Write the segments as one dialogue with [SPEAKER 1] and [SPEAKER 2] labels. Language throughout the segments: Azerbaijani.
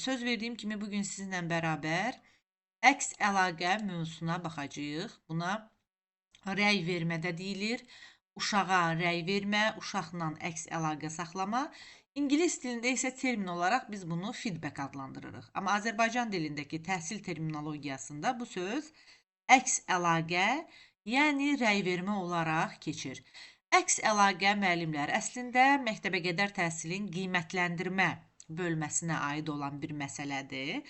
[SPEAKER 1] Söz verdiyim kimi bugün sizinlə bərabər əks əlaqə mövzusuna baxacağıq. Buna rəy vermə də deyilir. Uşağa rəy vermə, uşaqla əks əlaqə saxlama. İngilis dilində isə termin olaraq biz bunu feedback adlandırırıq. Amma Azərbaycan dilindəki təhsil terminologiyasında bu söz əks əlaqə, yəni rəy vermə olaraq keçir. Əks əlaqə müəllimlər əslində məktəbəqədər təhsilin qiymətləndirmə bölməsinə aid olan bir məsələdir.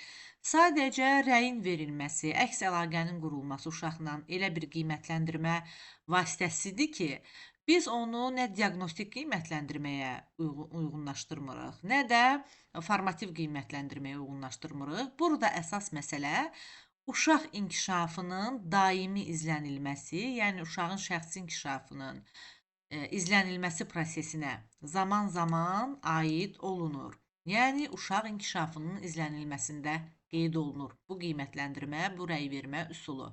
[SPEAKER 1] Sadəcə rəyin verilməsi, əks əlaqənin qurulması uşaqla elə bir qiymətləndirmə vasitəsidir ki, biz onu nə diaqnostik qiymətləndirməyə uyğunlaşdırmırıq, nə də formativ qiymətləndirməyə uyğunlaşdırmırıq. Burada əsas məsələ uşaq inkişafının daimi izlənilməsi, yəni uşağın şəxsi inkişafının izlənilməsi prosesinə zaman-zaman aid olunur. Yəni, uşaq inkişafının izlənilməsində qeyd olunur. Bu qiymətləndirmə, bu rəy vermə üsulu.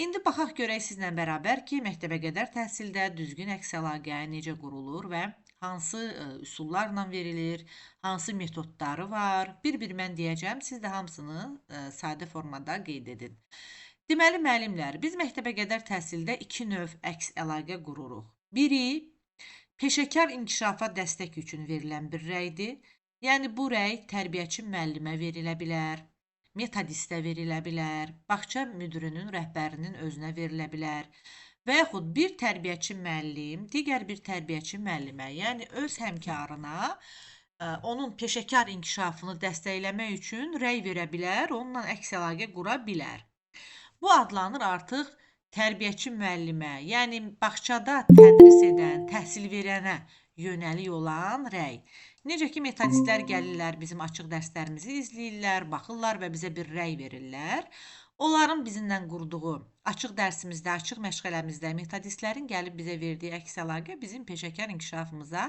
[SPEAKER 1] İndi baxaq görək sizlə bərabər ki, məktəbəqədər təhsildə düzgün əks əlaqə necə qurulur və hansı üsullarla verilir, hansı metodları var. Bir-bir mən deyəcəm, siz də hamısını sadə formada qeyd edin. Deməli, müəllimlər, biz məktəbəqədər təhsildə iki növ əks əlaqə qururuq. Biri, peşəkar inkişafa dəstək üçün verilən bir rəydir. Yəni, bu rəy tərbiyəçi müəllimə verilə bilər, metodistə verilə bilər, bağça müdürünün, rəhbərinin özünə verilə bilər və yaxud bir tərbiyəçi müəllim, digər bir tərbiyəçi müəllimə, yəni öz həmkarına onun peşəkar inkişafını dəstəkləmək üçün rəy verə bilər, onunla əks əlaqə qura bilər. Bu adlanır artıq tərbiyəçi müəllimə, yəni bağçada tədris edən, təhsil verənə yönəlik olan rəy. Necə ki, metodistlər gəlirlər, bizim açıq dərslərimizi izləyirlər, baxırlar və bizə bir rəy verirlər. Onların bizimlə qurduğu açıq dərsimizdə, açıq məşğələmizdə metodistlərin gəlib bizə verdiyi əks əlaqə bizim peşəkar inkişafımıza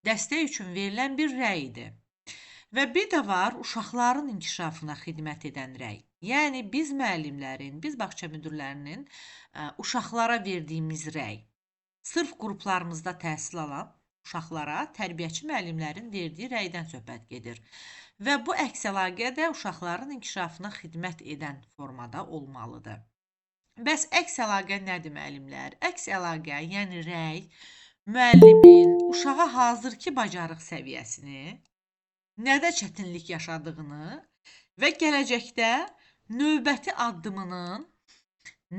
[SPEAKER 1] dəstək üçün verilən bir rəydir. Və bir də var uşaqların inkişafına xidmət edən rəy. Yəni biz müəllimlərin, biz bağça müdirlərinin uşaqlara verdiyimiz rəy. Sırf qruplarımızda təhsil alan uşaqlara tərbiyəçi müəllimlərin verdiyi rəydən söhbət gedir. Və bu əks əlaqə də uşaqların inkişafına xidmət edən formada olmalıdır. Bəs əks əlaqə nədir müəllimlər? Əks əlaqə, yəni rəy, müəllimin uşağa hazırki bacarıq səviyyəsini, nədə çətinlik yaşadığını və gələcəkdə növbəti addımının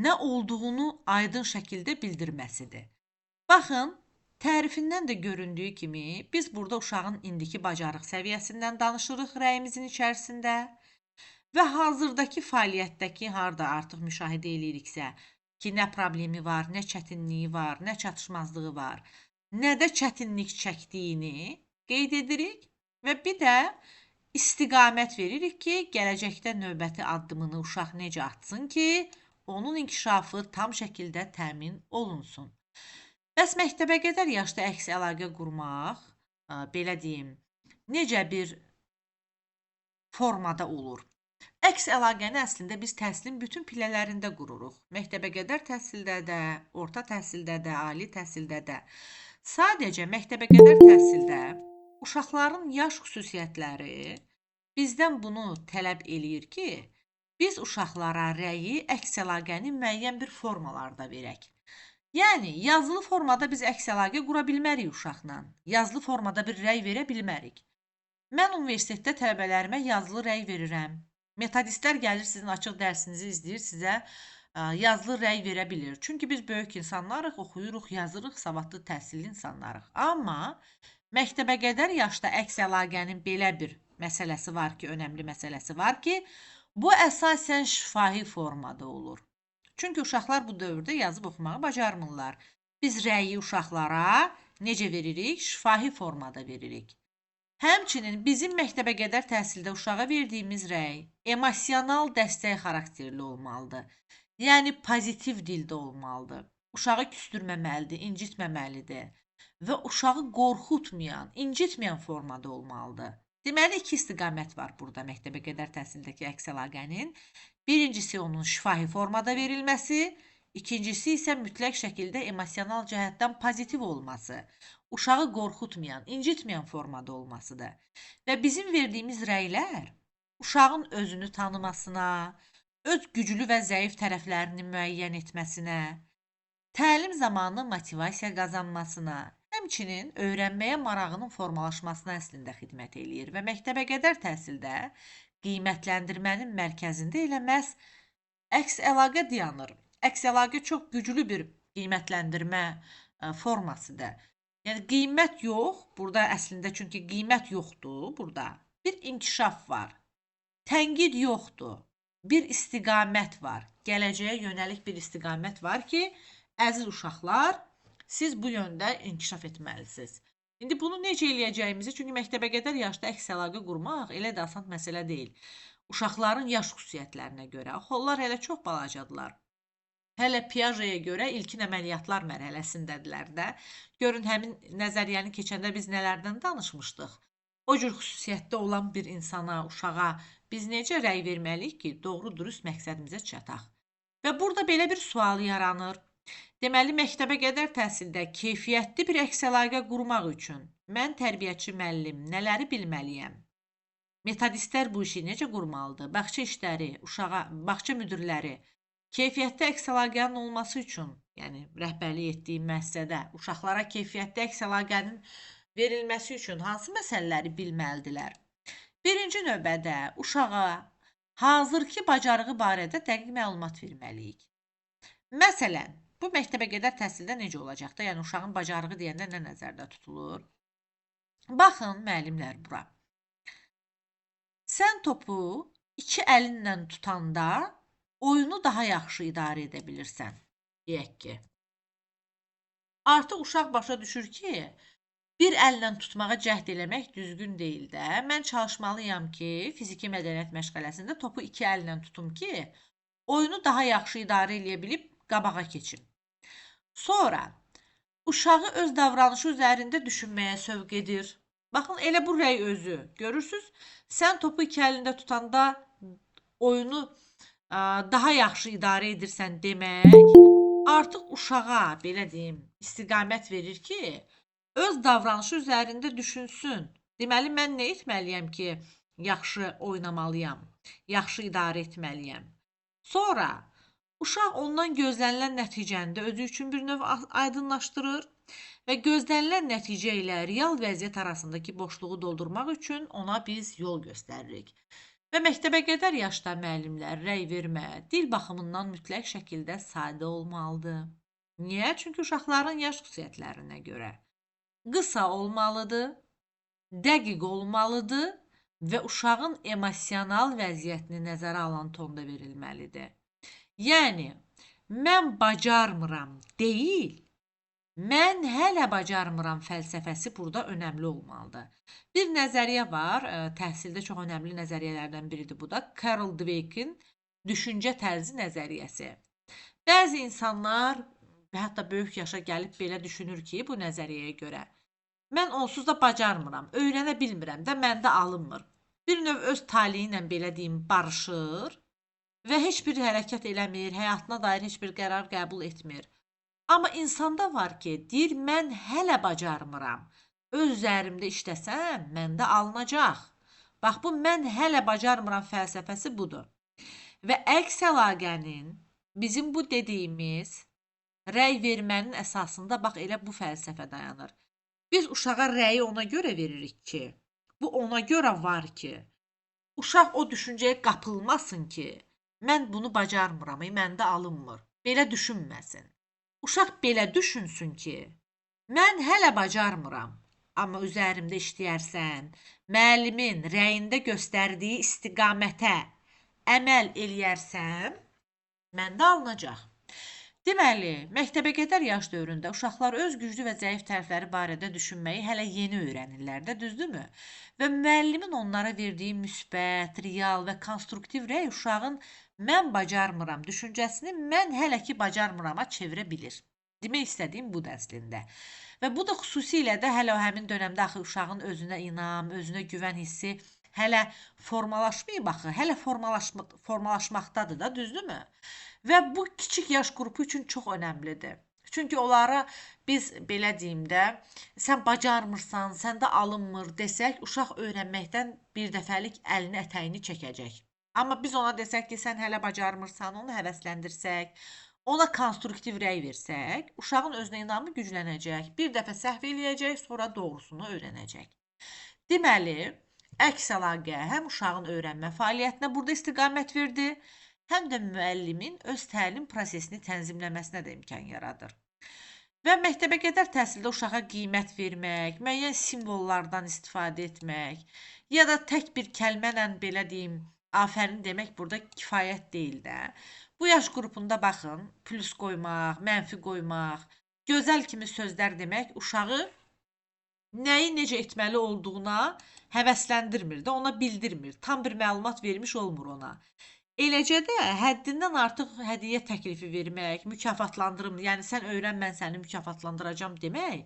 [SPEAKER 1] nə olduğunu aydın şəkildə bildirməsidir. Baxın, tərifindən də göründüyü kimi biz burada uşağın indiki bacarıq səviyyəsindən danışırıq rəyimizin içərisində və hazırdakı fəaliyyətdəki harda artıq müşahidə eləyiriksə ki, nə problemi var, nə çətinliyi var, nə çatışmazlığı var, nədə çətinlik çəkdiyini qeyd edirik və bir də istiqamət veririk ki, gələcəkdə növbəti addımını uşaq necə atsın ki, onun inkişafı tam şəkildə təmin olunsun. Bəs məktəbəqədər yaşda əks əlaqə qurmaq, belə deyim, necə bir formada olur? Əks əlaqəni əslində biz təhsilin bütün pillələrində qururuq. Məktəbəqədər təhsildə də, orta təhsildə də, ali təhsildə də. Sadəcə məktəbəqədər təhsildə uşaqların yaş xüsusiyyətləri bizdən bunu tələb eləyir ki, biz uşaqlara rəyi, əks əlaqəni müəyyən bir formalarda verək. Yəni, yazılı formada biz əks əlaqə qura bilmərik uşaqla. Yazılı formada bir rəy verə bilmərik. Mən universitetdə tələbələrimə yazılı rəy verirəm. Metodistlər gəlir, sizin açıq dərsinizi izləyir, sizə yazılı rəy verə bilir. Çünki biz böyük insanlarıq, oxuyuruq, yazırıq, savadlı təhsilli insanlarıq. Amma məktəbəqədər yaşda əks əlaqənin belə bir məsələsi var ki, önəmli məsələsi var ki, bu əsasən şifahi formada olur. Çünki uşaqlar bu dövrdə yazıb oxumağı bacarmırlar. Biz rəyi uşaqlara necə veririk? Şifahi formada veririk. Həmçinin bizim məktəbəqədər təhsildə uşağa verdiyimiz rəy emosional dəstək xarakterli olmalıdır. Yəni pozitiv dildə olmalıdır. Uşağı küstürməməlidir, incitməməlidir və uşağı qorxutmayan, incitməyən formada olmalıdır. Deməli, iki istiqamət var burada məktəbəqədər təhsildəki əks əlaqənin. Birincisi onun şifahi formada verilməsi, ikincisi isə mütləq şəkildə emosional cəhətdən pozitiv olması, uşağı qorxutmayan, incitməyən formada olmasıdır. Və bizim verdiyimiz rəylər uşağın özünü tanımasına, öz güclü və zəif tərəflərini müəyyən etməsinə, təlim zamanı motivasiya qazanmasına, həmçinin öyrənməyə marağının formalaşmasına əslində xidmət eləyir və məktəbəqədər təhsildə qiymətləndirmənin mərkəzində elə məhz əks əlaqə dayanır. Əks əlaqə çox güclü bir qiymətləndirmə formasıdır. Yəni qiymət yox, burada əslində çünki qiymət yoxdur burada. Bir inkişaf var. Tənqid yoxdur. Bir istiqamət var. Gələcəyə yönəlik bir istiqamət var ki, əziz uşaqlar, siz bu yöndə inkişaf etməlisiniz. İndi bunu necə eləyəcəyimizi, çünki məktəbəqədər yaşda əks əlaqə qurmaq elə də asan məsələ deyil. Uşaqların yaş xüsusiyyətlərinə görə, onlar hələ çox balacadılar. Hələ Piagetə görə ilkin əməliyyatlar mərhələsindədirlər də. Görün, həmin nəzəriyyəni keçəndə biz nələrdən danışmışdıq? O cür xüsusiyyətdə olan bir insana, uşağa biz necə rəy verməliyik ki, doğru dürüst məqsədimizə çataq? Və burada belə bir sual yaranır. Deməli, məktəbəqədər təhsildə keyfiyyətli bir əks əlaqə qurmaq üçün mən tərbiyəçi müəllim nələri bilməliyəm? Metodistlər bu işi necə qurmalıdır? Bağça işləri, bağça müdirləri keyfiyyətli əks əlaqənin olması üçün, yəni rəhbərlik etdiyim müəssisədə uşaqlara keyfiyyətli əks əlaqənin verilməsi üçün hansı məsələləri bilməlidirlər? Birinci növbədə uşağa hazırki bacarığı barədə dəqiq məlumat verməliyik. Məsələn, bu məktəbəqədər təhsildə necə olacaqda? Yəni uşağın bacarığı deyəndə nə nəzərdə tutulur? Baxın, müəllimlər bura. Sən topu 2 əlinlə tutanda oyunu daha yaxşı idarə edə bilirsən. Deyək ki. Artıq uşaq başa düşür ki, bir əllə tutmağa cəhd eləmək düzgün deyil də. Mən çalışmalıyam ki, fiziki mədəniyyət məşğələsində topu 2 əllə tutum ki, oyunu daha yaxşı idarə eləyə bilib qabağa keçim. Sonra uşağı öz davranışı üzərində düşünməyə sövq edir. Baxın, elə bu rəy özü. Görürsüz? Sən topu 2 əlində tutanda oyunu daha yaxşı idarə edirsən demək, artıq uşağa, belə deyim, istiqamət verir ki, öz davranışı üzərində düşünsün. Deməli, mən nə etməliyəm ki, yaxşı oynamalıyam, yaxşı idarə etməliyəm. Sonra uşaq ondan gözlənilən nəticəni də özü üçün bir növ aydınlaşdırır və gözlənilən nəticə ilə real vəziyyət arasındakı boşluğu doldurmaq üçün ona biz yol göstəririk. Və məktəbəqədər yaşda müəllimlər rəy vermə, dil baxımından mütləq şəkildə sadə olmalıdır. Niyə? Çünki uşaqların yaş xüsusiyyətlərinə görə. Qısa olmalıdır, dəqiq olmalıdır və uşağın emosional vəziyyətini nəzərə alan tonda verilməlidir. Yəni, mən bacarmıram deyil, mən hələ bacarmıram fəlsəfəsi burada önəmli olmalıdır. Bir nəzəriyyə var, təhsildə çox önəmli nəzəriyyələrdən biridir bu da. Carol Dweck'in düşüncə tərzi nəzəriyyəsi. Bəzi insanlar və hətta böyük yaşa gəlib belə düşünür ki, bu nəzəriyyəyə görə, mən onsuz da bacarmıram, öyrənə bilmirəm də, məndə alınmır. Bir növ öz taliyi ilə belə deyim, barışır və heç bir hərəkət eləmir, həyatına dair heç bir qərar qəbul etmir. Amma insanda var ki, deyir, mən hələ bacarmıram. Öz üzərimdə işləsəm, məndə alınacaq. Bax, bu mən hələ bacarmıram fəlsəfəsi budur. Və əks əlaqənin, bizim bu dediyimiz rəy vermənin əsasında bax, elə bu fəlsəfə dayanır. Biz uşağa rəyi ona görə veririk ki, bu ona görə var ki, uşaq o düşüncəyə qapılmasın ki, mən bunu bacarmıram, məndə alınmır. Belə düşünməsin. Uşaq belə düşünsün ki, mən hələ bacarmıram, amma üzərimdə işləyərsən, müəllimin rəyində göstərdiyi istiqamətə əməl eləyərsəm, məndə alınacaq. Deməli, məktəbəqədər yaş dövründə uşaqlar öz güclü və zəif tərəfləri barədə düşünməyi hələ yeni öyrənirlər də, düzdürmü? Və müəllimin onlara verdiyi müsbət, real və konstruktiv rəy uşağın mən bacarmıram düşüncəsini mən hələ ki bacarmırama çevirə bilir. Demək istədiyim bu əslində. Və bu da xüsusilə də hələ o həmin dönəmdə axı uşağın özünə inam, özünə güvən hissi hələ formalaşmayıb axı, hələ formalaşmaqdadır da, düzdürmü? Və bu kiçik yaş qrupu üçün çox önəmlidir. Çünki onlara biz belə deyim də, sən bacarmırsan, səndə alınmır desək, uşaq öyrənməkdən bir dəfəlik əlini ətəyini çəkəcək. Amma biz ona desək ki, sən hələ bacarmırsan, onu həvəsləndirsək, ona konstruktiv rəy versək, uşağın özünə inamı güclənəcək. Bir dəfə səhv eləyəcək, sonra doğrusunu öyrənəcək. Deməli, əks əlaqə həm uşağın öyrənmə fəaliyyətinə burada istiqamət verdi, həm də müəllimin öz təlim prosesini tənzimləməsinə də imkan yaradır. Və məktəbəqədər təhsildə uşağa qiymət vermək, müəyyən simvollardan istifadə etmək, ya da tək bir kəlmənlə belə deyim, afərin demək burada kifayət deyil də. Bu yaş qrupunda baxın, plus qoymaq, mənfi qoymaq, gözəl kimi sözlər demək uşağı nəyi necə etməli olduğuna həvəsləndirmir də, ona bildirmir. Tam bir məlumat vermiş olmur ona. Eləcə də həddindən artıq hədiyyə təklifi vermək, mükafatlandırım, yəni sən öyrən, mən səni mükafatlandıracağam demək,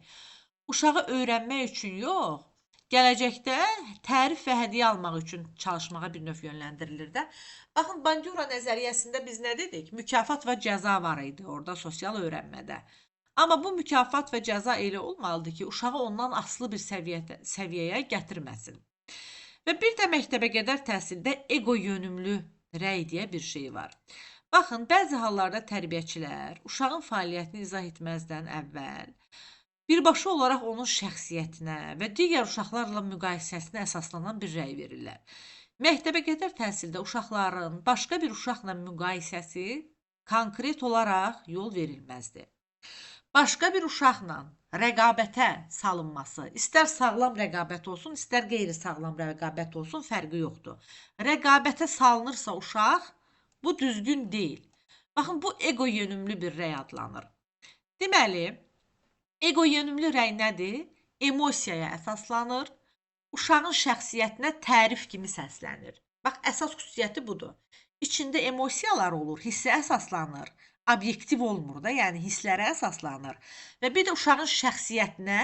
[SPEAKER 1] uşağı öyrənmək üçün yox, gələcəkdə tərif və hədiyyə almaq üçün çalışmağa bir növ yönləndirilir də. Baxın, Bandura nəzəriyyəsində biz nə dedik? Mükafat və cəza var idi orada sosial öyrənmədə. Amma bu mükafat və cəza elə olmalıdır ki, uşağı ondan asılı bir səviyyəyə gətirməsin. Və bir də məktəbəqədər təhsildə ego yönümlü rəy deyə bir şey var. Baxın, bəzi hallarda tərbiyəçilər uşağın fəaliyyətini izah etməzdən əvvəl birbaşa olaraq onun şəxsiyyətinə və digər uşaqlarla müqayisəsinə əsaslanan bir rəy verirlər. Məktəbəqədər təhsildə uşaqların başqa bir uşaqla müqayisəsi konkret olaraq yol verilməzdir. Başqa bir uşaqla rəqabətə salınması, istər sağlam rəqabət olsun, istər qeyri-sağlam rəqabət olsun, fərqi yoxdur. Rəqabətə salınırsa uşaq, bu düzgün deyil. Baxın, bu ego yönümlü bir rəy adlanır. Deməli, ego yönümlü rəy nədir? Emosiyaya əsaslanır, uşağın şəxsiyyətinə tərif kimi səslənir. Bax, əsas xüsusiyyəti budur. İçində emosiyalar olur, hissə əsaslanır. Obyektiv olmur da, yəni hisslərə əsaslanır və bir də uşağın şəxsiyyətinə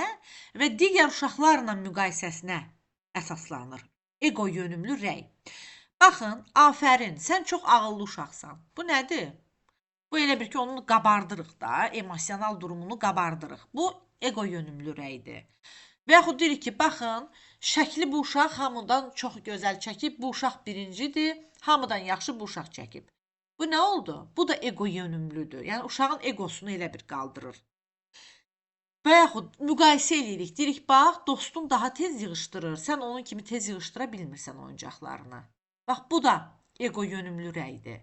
[SPEAKER 1] və digər uşaqlarla müqayisəsinə əsaslanır. Ego yönümlü rəy. Baxın, afərin, sən çox ağıllı uşaqsan. Bu nədir? Bu elə bir ki, onu qabardırıq da, emosional durumunu qabardırıq. Bu ego yönümlü rəydir. Və yaxud deyirik ki, baxın, şəkli bu uşaq hamıdan çox gözəl çəkib, bu uşaq birincidir, hamıdan yaxşı bu uşaq çəkib. Bu nə oldu? Bu da ego yönümlüdür. Yəni uşağın egosunu elə bir qaldırır. Və yaxud müqayisə edirik. Deyirik, bax, dostun daha tez yığışdırır. Sən onun kimi tez yığışdıra bilmirsən oyuncaqlarını. Bax, bu da ego yönümlü rəydir.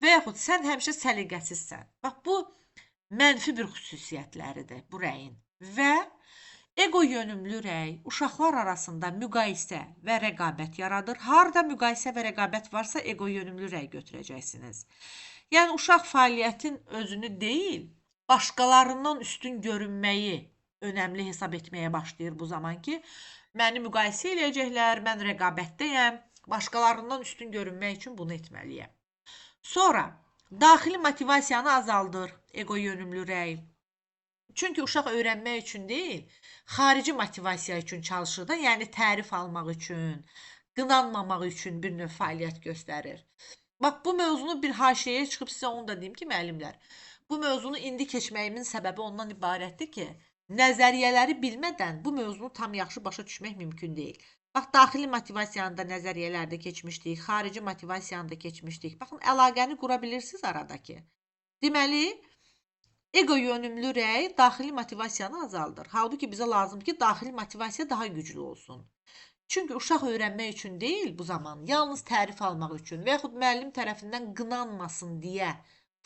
[SPEAKER 1] Və yaxud sən həmişə səliqəsizsən. Bax, bu mənfi bir xüsusiyyətləridir bu rəyin. Və ego yönümlü rəy uşaqlar arasında müqayisə və rəqabət yaradır. Harda müqayisə və rəqabət varsa, ego yönümlü rəy götürəcəksiniz. Yəni, uşaq fəaliyyətin özünü deyil, başqalarından üstün görünməyi önəmli hesab etməyə başlayır bu zaman ki, məni müqayisə eləyəcəklər, mən rəqabətdəyəm, başqalarından üstün görünmək üçün bunu etməliyəm. Sonra, daxili motivasiyanı azaldır ego yönümlü rəy. Çünki uşaq öyrənmək üçün deyil, xarici motivasiya üçün çalışır da, yəni tərif almaq üçün, qınanmamaq üçün bir növ fəaliyyət göstərir. Bax, bu mövzunu bir haşiyəyə çıxıb sizə onu da deyim ki, müəllimlər, bu mövzunu indi keçməyimin səbəbi ondan ibarətdir ki, nəzəriyyələri bilmədən bu mövzunu tam yaxşı başa düşmək mümkün deyil. Bax, daxili motivasiyanı da nəzəriyyələrdə keçmişdik, xarici motivasiyanı da keçmişdik. Baxın, əlaqəni qura bilirsiniz aradakı. Deməli, ego yönümlü rəy daxili motivasiyanı azaldır. Halbuki bizə lazım ki, daxili motivasiya daha güclü olsun. Çünki uşaq öyrənmək üçün deyil bu zaman, yalnız tərif almaq üçün və yaxud müəllim tərəfindən qınanmasın deyə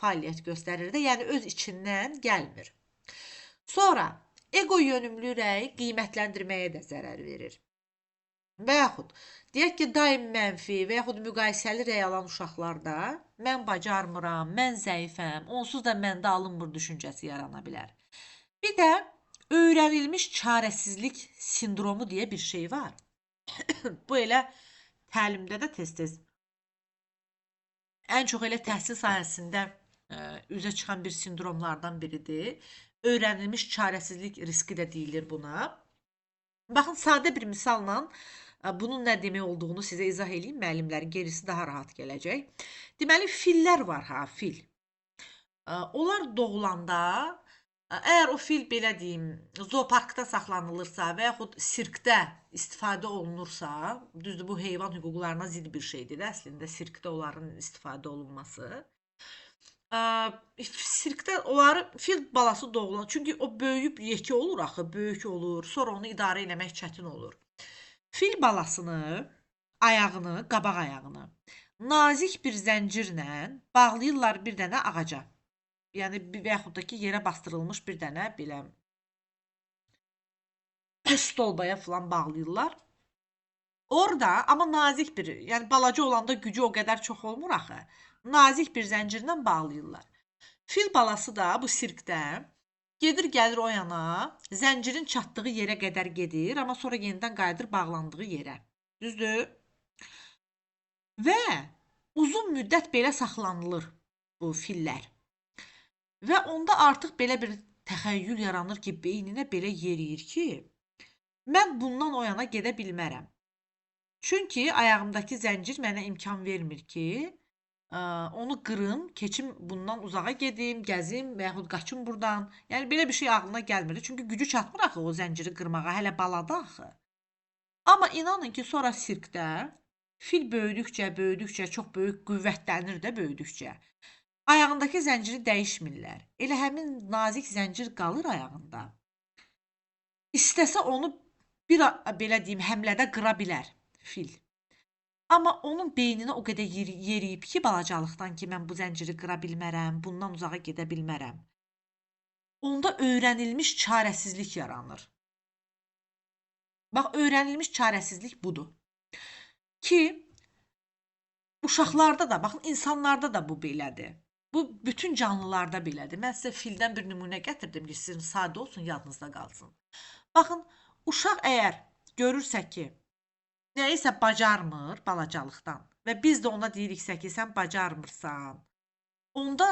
[SPEAKER 1] fəaliyyət göstərir də, yəni öz içindən gəlmir. Sonra, ego yönümlü rəy qiymətləndirməyə də zərər verir. Və yaxud, deyək ki, daim mənfi və yaxud müqayisəli rəy alan uşaqlarda mən bacarmıram, mən zəifəm, onsuz da məndə alınmır düşüncəsi yarana bilər. Bir də öyrənilmiş çarəsizlik sindromu deyə bir şey var. Bu elə təlimdə də tez-tez, ən çox elə təhsil sahəsində üzə çıxan bir sindromlardan biridir. Öyrənilmiş çarəsizlik riski də deyilir buna. Baxın, sadə bir misalla bunun nə demək olduğunu sizə izah edeyim, müəllimlərin gerisi daha rahat gələcək. Deməli, fillər var, fil. Onlar doğulanda Əgər o fil belə deyim, zooparkda saxlanılırsa və yaxud sirkdə istifadə olunursa, düzdür bu heyvan hüquqlarına zidd bir şeydir də əslində sirkdə onların istifadə olunması. Sirkdə onları fil balası doğulan, çünki o böyüyüb yekə olur axı, böyük olur, sonra onu idarə etmək çətin olur. Fil balasını, ayağını, qabaq ayağını nazik bir zəncirlə bağlayırlar bir dənə ağaca. Yəni və yaxud da ki, yerə bastırılmış bir dənə belə stolbaya falan bağlayırlar. Orada, amma nazik bir, yəni balaca olanda gücü o qədər çox olmur axı. Nazik bir zəncirlə bağlayırlar. Fil balası da bu sirkdə gedir, gəlir o yana, zəncirin çatdığı yerə qədər gedir, amma sonra yenidən qayıdır bağlandığı yerə. Düzdür? Və uzun müddət belə saxlanılır bu fillər. Və onda artıq belə bir təxəyyül yaranır ki, beyninə belə yeriyir ki, mən bundan o yana gedə bilmərəm. Çünki ayağımdakı zəncir mənə imkan vermir ki, onu qırım, keçim bundan uzağa gedim, gəzim və yaxud qaçım buradan. Yəni belə bir şey ağlına gəlmirdi. Çünki gücü çatmır axı o zənciri qırmağa, hələ balada axı. Amma inanın ki, sonra sirkdə fil böyüdükcə, çox böyük qüvvətlənir də böyüdükcə. Ayağındakı zənciri dəyişmirlər. Elə həmin nazik zəncir qalır ayağında. İstəsə onu belə deyim, həmlədə qıra bilər fil. Amma onun beyninə o qədər yeriyib ki, balacalıqdan ki, mən bu zənciri qıra bilmərəm, bundan uzağa gedə bilmərəm. Onda öyrənilmiş çarəsizlik yaranır. Bax, öyrənilmiş çarəsizlik budur. Ki, uşaqlarda da, baxın, insanlarda da bu belədir. Bu, bütün canlılarda belədir. Mən sizə fildən bir nümunə gətirdim ki, sizin sadə olsun, yadınızda qalsın. Baxın, uşaq əgər görürsə ki, nəyisə bacarmır balacalıqdan və biz də ona deyiriksə ki, sən bacarmırsan, onda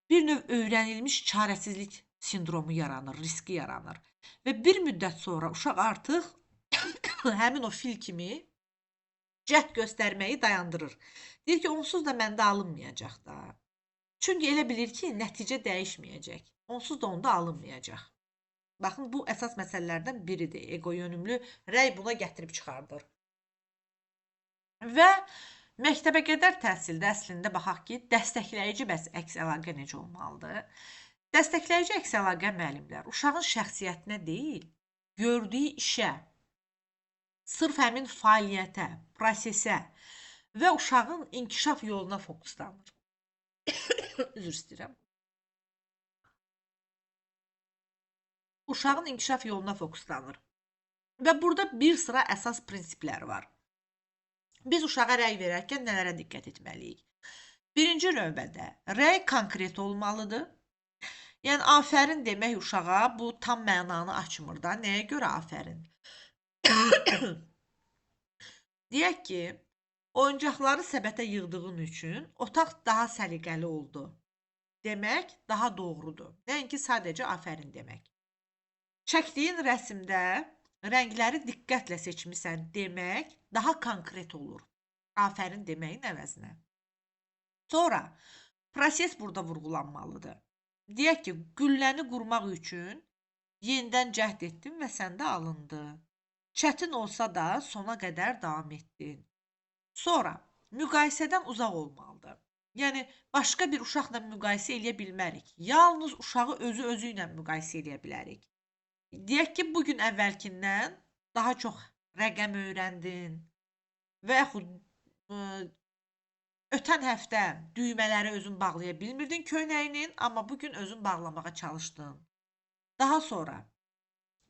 [SPEAKER 1] bir növ öyrənilmiş çarəsizlik sindromu yaranır, riski yaranır. Və bir müddət sonra uşaq artıq həmin o fil kimi cəhd göstərməyi dayandırır. Deyir ki, onsuz da məndə alınmayacaq da. Çünki elə bilir ki, nəticə dəyişməyəcək. Onsuz da onda alınmayacaq. Baxın, bu əsas məsələlərdən biridir. Ego yönümlü rəy buna gətirib çıxardır. Və məktəbə qədər təhsildə əslində baxaq ki, dəstəkləyici bəs əks əlaqə necə olmalıdır? Dəstəkləyici əks əlaqə müəllimlər uşağın şəxsiyyətinə deyil, gördüyü işə, sırf həmin fəaliyyətə, prosesə və uşağın inkişaf yoluna fokuslanır. Üzr istəyirəm. Uşağın inkişaf yoluna fokuslanır. Və burada bir sıra əsas prinsiplər var. Biz uşağa rəy verərkən nələrə diqqət etməliyik? Birinci növbədə, rəy konkret olmalıdır. Yəni, afərin demək uşağa bu tam mənanı açmır da. Nəyə görə afərin? Deyək ki, oyuncaqları səbətə yığdığın üçün otaq daha səliqəli oldu. Demək daha doğrudur. Nəinki sadəcə afərin demək. Çəkdiyin rəsmdə rəngləri diqqətlə seçmisən demək daha konkret olur. Afərin deməyin əvəzinə. Sonra, proses burada vurğulanmalıdır. Deyək ki, gülləni qurmaq üçün yenidən cəhd etdin və səndə alındı. Çətin olsa da sona qədər davam etdin. Sonra, müqayisədən uzaq olmalıdır. Yəni, başqa bir uşaqla müqayisə eləyə bilmərik. Yalnız uşağı özü ilə müqayisə eləyə bilərik. Deyək ki, bugün əvvəlkindən daha çox rəqəm öyrəndin və yaxud ötən həftə düymələri özün bağlaya bilmirdin köynəyinin, amma bugün özün bağlamağa çalışdın. Daha sonra,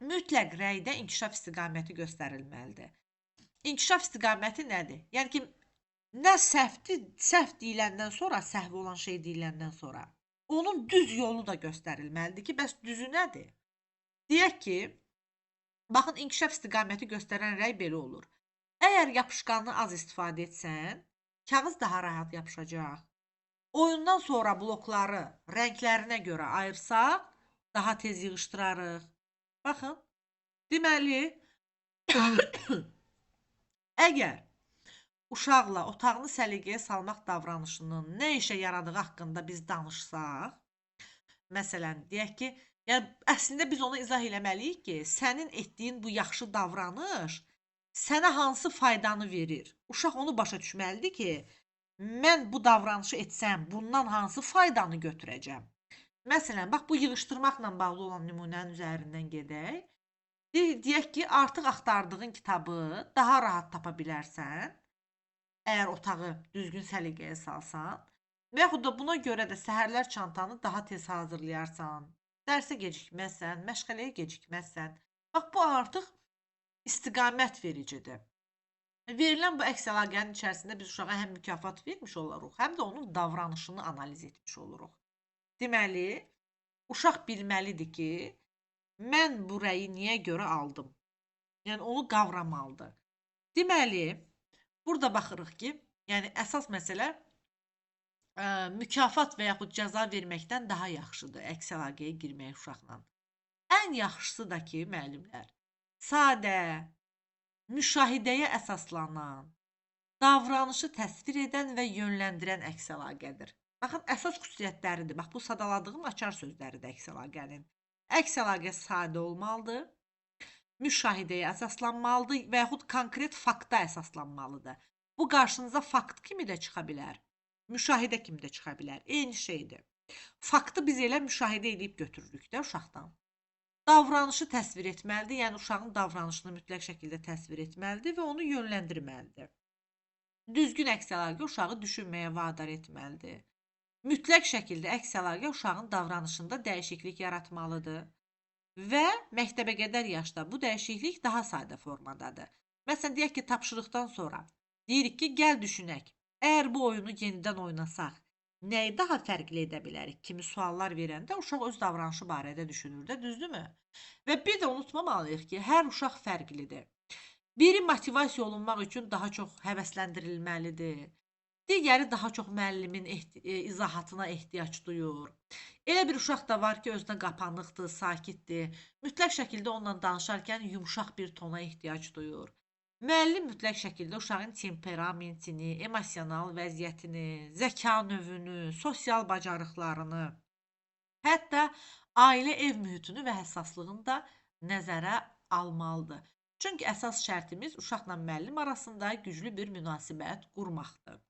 [SPEAKER 1] mütləq rəydə inkişaf istiqaməti göstərilməlidir. İnkişaf istiqaməti nədir? Yəni ki, nə səhvdir, səhv deyiləndən sonra, səhv olan şey deyiləndən sonra, onun düz yolu da göstərilməlidir ki, bəs düzü nədir? Deyək ki, baxın, inkişaf istiqaməti göstərən rəy belə olur. Əgər yapışqanını az istifadə etsən, kağız daha rahat yapışacaq. Oyundan sonra blokları rənglərinə görə ayırsaq, daha tez yığışdırarıq. Baxın, deməli, əgər uşaqla otağını səliqəyə salmaq davranışının nə işə yaradığı haqqında biz danışsaq, məsələn, deyək ki, Yəni əslində biz ona izah eləməliyik ki, sənin etdiyin bu yaxşı davranış sənə hansı faydanı verir? Uşaq onu başa düşməlidir ki, mən bu davranışı etsəm, bundan hansı faydanı götürəcəm? Məsələn, bax bu yığışdırmaqla bağlı olan nümunənin üzərindən gedək. Deyək ki, artıq axtardığın kitabı daha rahat tapa bilərsən, əgər otağı düzgün səliqəyə salsan və yaxud da buna görə də səhərlər çantanı daha tez hazırlayarsan, dərsə gecikməzsən, məşğələyə gecikməzsən. Bax, bu artıq istiqamət vericidir. Verilən bu əks əlaqənin içərisində biz uşağa həm mükafat vermiş oluruq, həm də onun davranışını analiz etmiş oluruq. Deməli, uşaq bilməlidir ki, mən bu rəyi niyə görə aldım? Yəni, onu qavramalıdır. Deməli, burada baxırıq ki, yəni əsas məsələ mükafat və yaxud cəza verməkdən daha yaxşıdır əks əlaqəyə girmək uşaqla. Ən yaxşısı da ki, müəllimlər, sadə, müşahidəyə əsaslanan, davranışı təsvir edən və yönləndirən əks əlaqədir. Baxın, əsas xüsusiyyətləridir. Bax, bu sadaladığım açar sözləridir əks əlaqənin. Əks əlaqə sadə olmalıdır, müşahidəyə əsaslanmalıdır və yaxud konkret fakta əsaslanmalıdır. Bu qarşınıza fakt kimi də çıxa bilər, müşahidə kimi də çıxa bilər. Eyni şeydir. Faktı biz elə müşahidə edib götürürük də uşaqdan. Davranışı təsvir etməlidir, yəni uşağın davranışını mütləq şəkildə təsvir etməlidir və onu yönləndirməlidir. Düzgün əks əlaqə uşağı düşünməyə vadar etməlidir. Mütləq şəkildə əks əlaqə uşağın davranışında dəyişiklik yaratmalıdır və məktəbəqədər yaşda bu dəyişiklik daha sadə formadadır. Məsələn, deyək ki, tapşırıqdan sonra deyirik ki, gəl düşünək, əgər bu oyunu yenidən oynasaq, nəyi daha fərqli edə bilərik kimi suallar verəndə uşaq öz davranışı barədə düşünür də, düzdürmü? Və bir də unutmamalıyıq ki, hər uşaq fərqlidir. Biri motivasiya olunmaq üçün daha çox həvəsləndirilməlidir. Digəri daha çox müəllimin izahatına ehtiyac duyur. Elə bir uşaq da var ki, özünə qapanıqdır, sakitdir. Mütləq şəkildə onunla danışarkən yumşaq bir tona ehtiyac duyur. Müəllim mütləq şəkildə uşağın temperamentini, emosional vəziyyətini, zəka növünü, sosial bacarıqlarını, hətta ailə ev mühitini və həssaslığını da nəzərə almalıdır. Çünki əsas şərtimiz uşaqla müəllim arasında güclü bir münasibət qurmaqdır.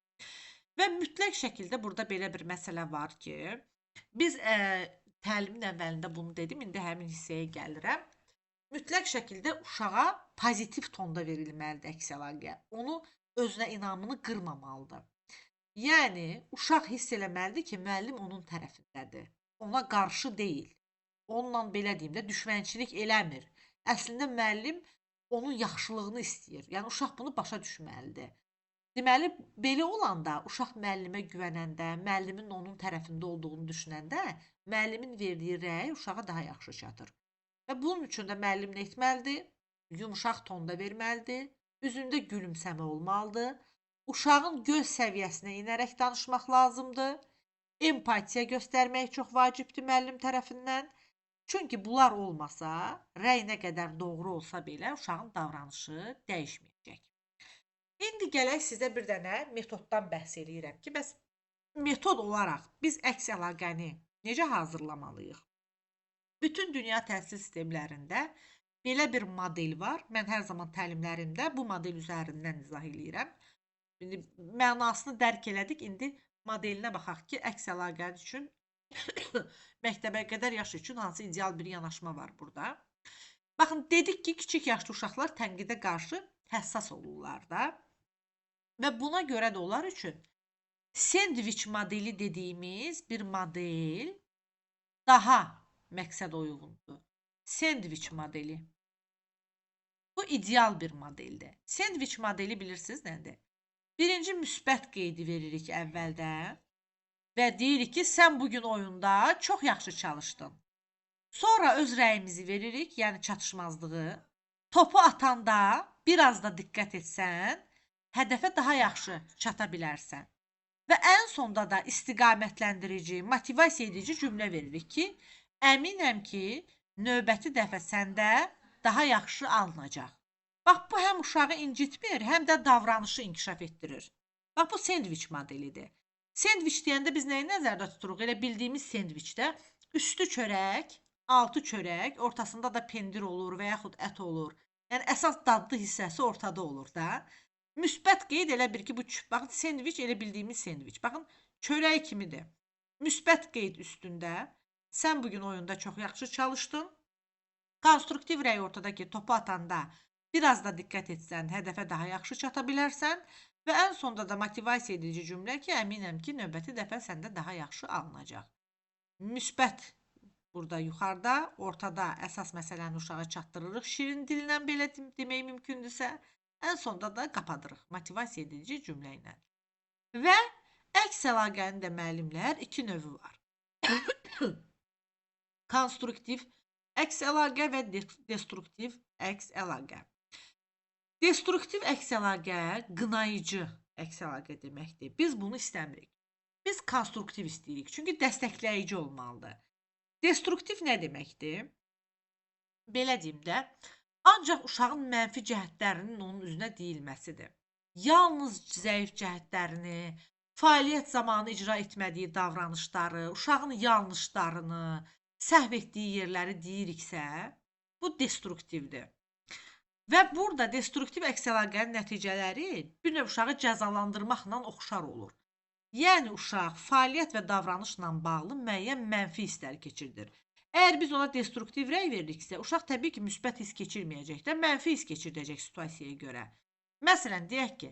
[SPEAKER 1] Və mütləq şəkildə burada belə bir məsələ var ki, biz təlimin əvvəlində bunu dedim, indi həmin hissəyə gəlirəm. Mütləq şəkildə uşağa pozitiv tonda verilməlidir əks əlaqə. Onu özünə inamını qırmamalıdır. Yəni, uşaq hiss eləməlidir ki, müəllim onun tərəfindədir. Ona qarşı deyil. Onunla belə deyim də, düşmənçilik eləmir. Əslində müəllim onun yaxşılığını istəyir. Yəni, uşaq bunu başa düşməlidir. Deməli, belə olanda uşaq müəllimə güvənəndə, müəllimin onun tərəfində olduğunu düşünəndə, müəllimin verdiyi rəy uşağa daha yaxşı çatır. Və bunun üçün də müəllim nə etməlidir? Yumşaq tonda verməlidir, üzündə gülümsəmə olmalıdır, uşağın göz səviyyəsinə inərək danışmaq lazımdır, empatiya göstərmək çox vacibdir müəllim tərəfindən. Çünki bunlar olmasa, rəy nə qədər doğru olsa belə uşağın davranışı dəyişməyəcək. İndi gələk sizə bir dənə metoddan bəhs eləyirəm ki, bəs metod olaraq biz əks əlaqəni necə hazırlamalıyıq? Bütün dünya təhsil sistemlərində belə bir model var. Mən hər zaman təlimlərimdə bu model üzərindən izah eləyirəm. İndi mənasını dərk elədik. İndi modelinə baxaq ki, əks əlaqə üçün məktəbəqədər yaş üçün hansı ideal bir yanaşma var burada. Baxın, dedik ki, kiçik yaşlı uşaqlar tənqidə qarşı həssas olurlar da. Və buna görə də onlar üçün sendviç modeli dediyimiz bir model daha məqsəd uyğundur. Sendviç modeli. Bu ideal bir modeldir. Sendviç modeli bilirsiniz nədir? Birinci müsbət qeydi veririk əvvəldə və deyirik ki, sən bugün oyunda çox yaxşı çalışdın. Sonra öz rəyimizi veririk, yəni çatışmazlığı. Topu atanda biraz da diqqət etsən, hədəfə daha yaxşı çata bilərsən. Və ən sonda da istiqamətləndirici, motivasiya edici cümlə veririk ki, əminəm ki, növbəti dəfə səndə daha yaxşı alınacaq. Bax, bu həm uşağı incitmir, həm də davranışı inkişaf etdirir. Bax, bu sendviç modelidir. Sendviç deyəndə biz nəyi nəzərdə tuturuq? Elə bildiyimiz sendviçdə üstü çörək, altı çörək, ortasında da pendir olur və yaxud ət olur. Yəni əsas dadlı hissəsi ortada olur da. Müsbət qeyd elə bir ki, bu baxın sendviç elə bildiyimiz sendviç. Baxın çörək kimidir. Müsbət qeyd üstündə. Sən bu gün oyunda çox yaxşı çalışdın. Konstruktiv rəy ortada ki, topu atanda biraz da diqqət etsən, hədəfə daha yaxşı çata bilərsən və ən sonda da motivasiya edici cümlə ki, əminəm ki, növbəti dəfə səndə daha yaxşı alınacaq. Müsbət burada yuxarıda, ortada əsas məsələni uşağa çatdırırıq. Şirin dillə belə demək mümkündürsə, ən sonda da qapadırıq motivasiya edici cümlə ilə. Və əks əlaqənin də müəllimlər iki növü var. Konstruktiv əks əlaqə və destruktiv əks əlaqə. Destruktiv əks əlaqə qınayıcı əks əlaqə deməkdir. Biz bunu istəmirik. Biz konstruktiv istəyirik. Çünki dəstəkləyici olmalıdır. Destruktiv nə deməkdir? Belə deyim də, ancaq uşağın mənfi cəhətlərinin onun üzünə deyilməsidir. Yalnız zəif cəhətlərini, fəaliyyət zamanı icra etmədiyi davranışları, uşağın yanlışlarını, səhv etdiyi yerləri deyiriksə, bu destruktivdir. Və burada destruktiv əks əlaqənin nəticələri bir növ uşağı cəzalandırmaqla oxşar olur. Yəni uşaq fəaliyyət və davranışla bağlı müəyyən mənfi hisslər keçirdir. Əgər biz ona destruktiv rəy veririksə, uşaq təbii ki, müsbət hiss keçirməyəcək də, mənfi hiss keçirdəcək situasiyaya görə. Məsələn, deyək ki,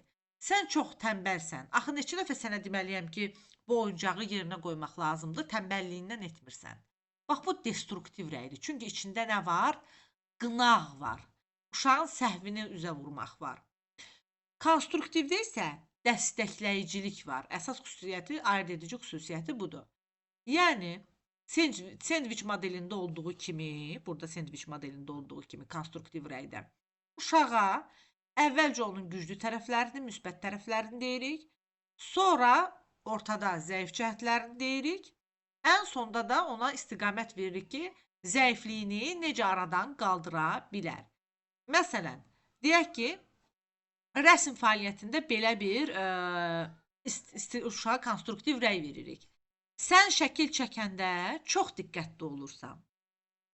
[SPEAKER 1] sən çox tənbəlsən. Axı neçə dəfə sənə deməliyəm ki, bu oyuncağı yerinə qoymaq lazımdır, tənbəlliyindən etmirsən. Bax, bu destruktiv rəydir. Çünki içində nə var? Qınaq var. Uşağın səhvini üzə vurmaq var. Konstruktivdə isə dəstəkləyicilik var. Əsas xüsusiyyəti, ayırt edici xüsusiyyəti budur. Yəni, sendviç modelində olduğu kimi, burada sendviç modelində olduğu kimi konstruktiv rəydə uşağa əvvəlcə onun güclü tərəflərini, müsbət tərəflərini deyirik. Sonra ortada zəif cəhətlərini deyirik. Ən sonda da ona istiqamət veririk ki, zəifliyini necə aradan qaldıra bilər. Məsələn, deyək ki, rəsm fəaliyyətində belə bir uşağa konstruktiv rəy veririk. Sən şəkil çəkəndə çox diqqətli olursan.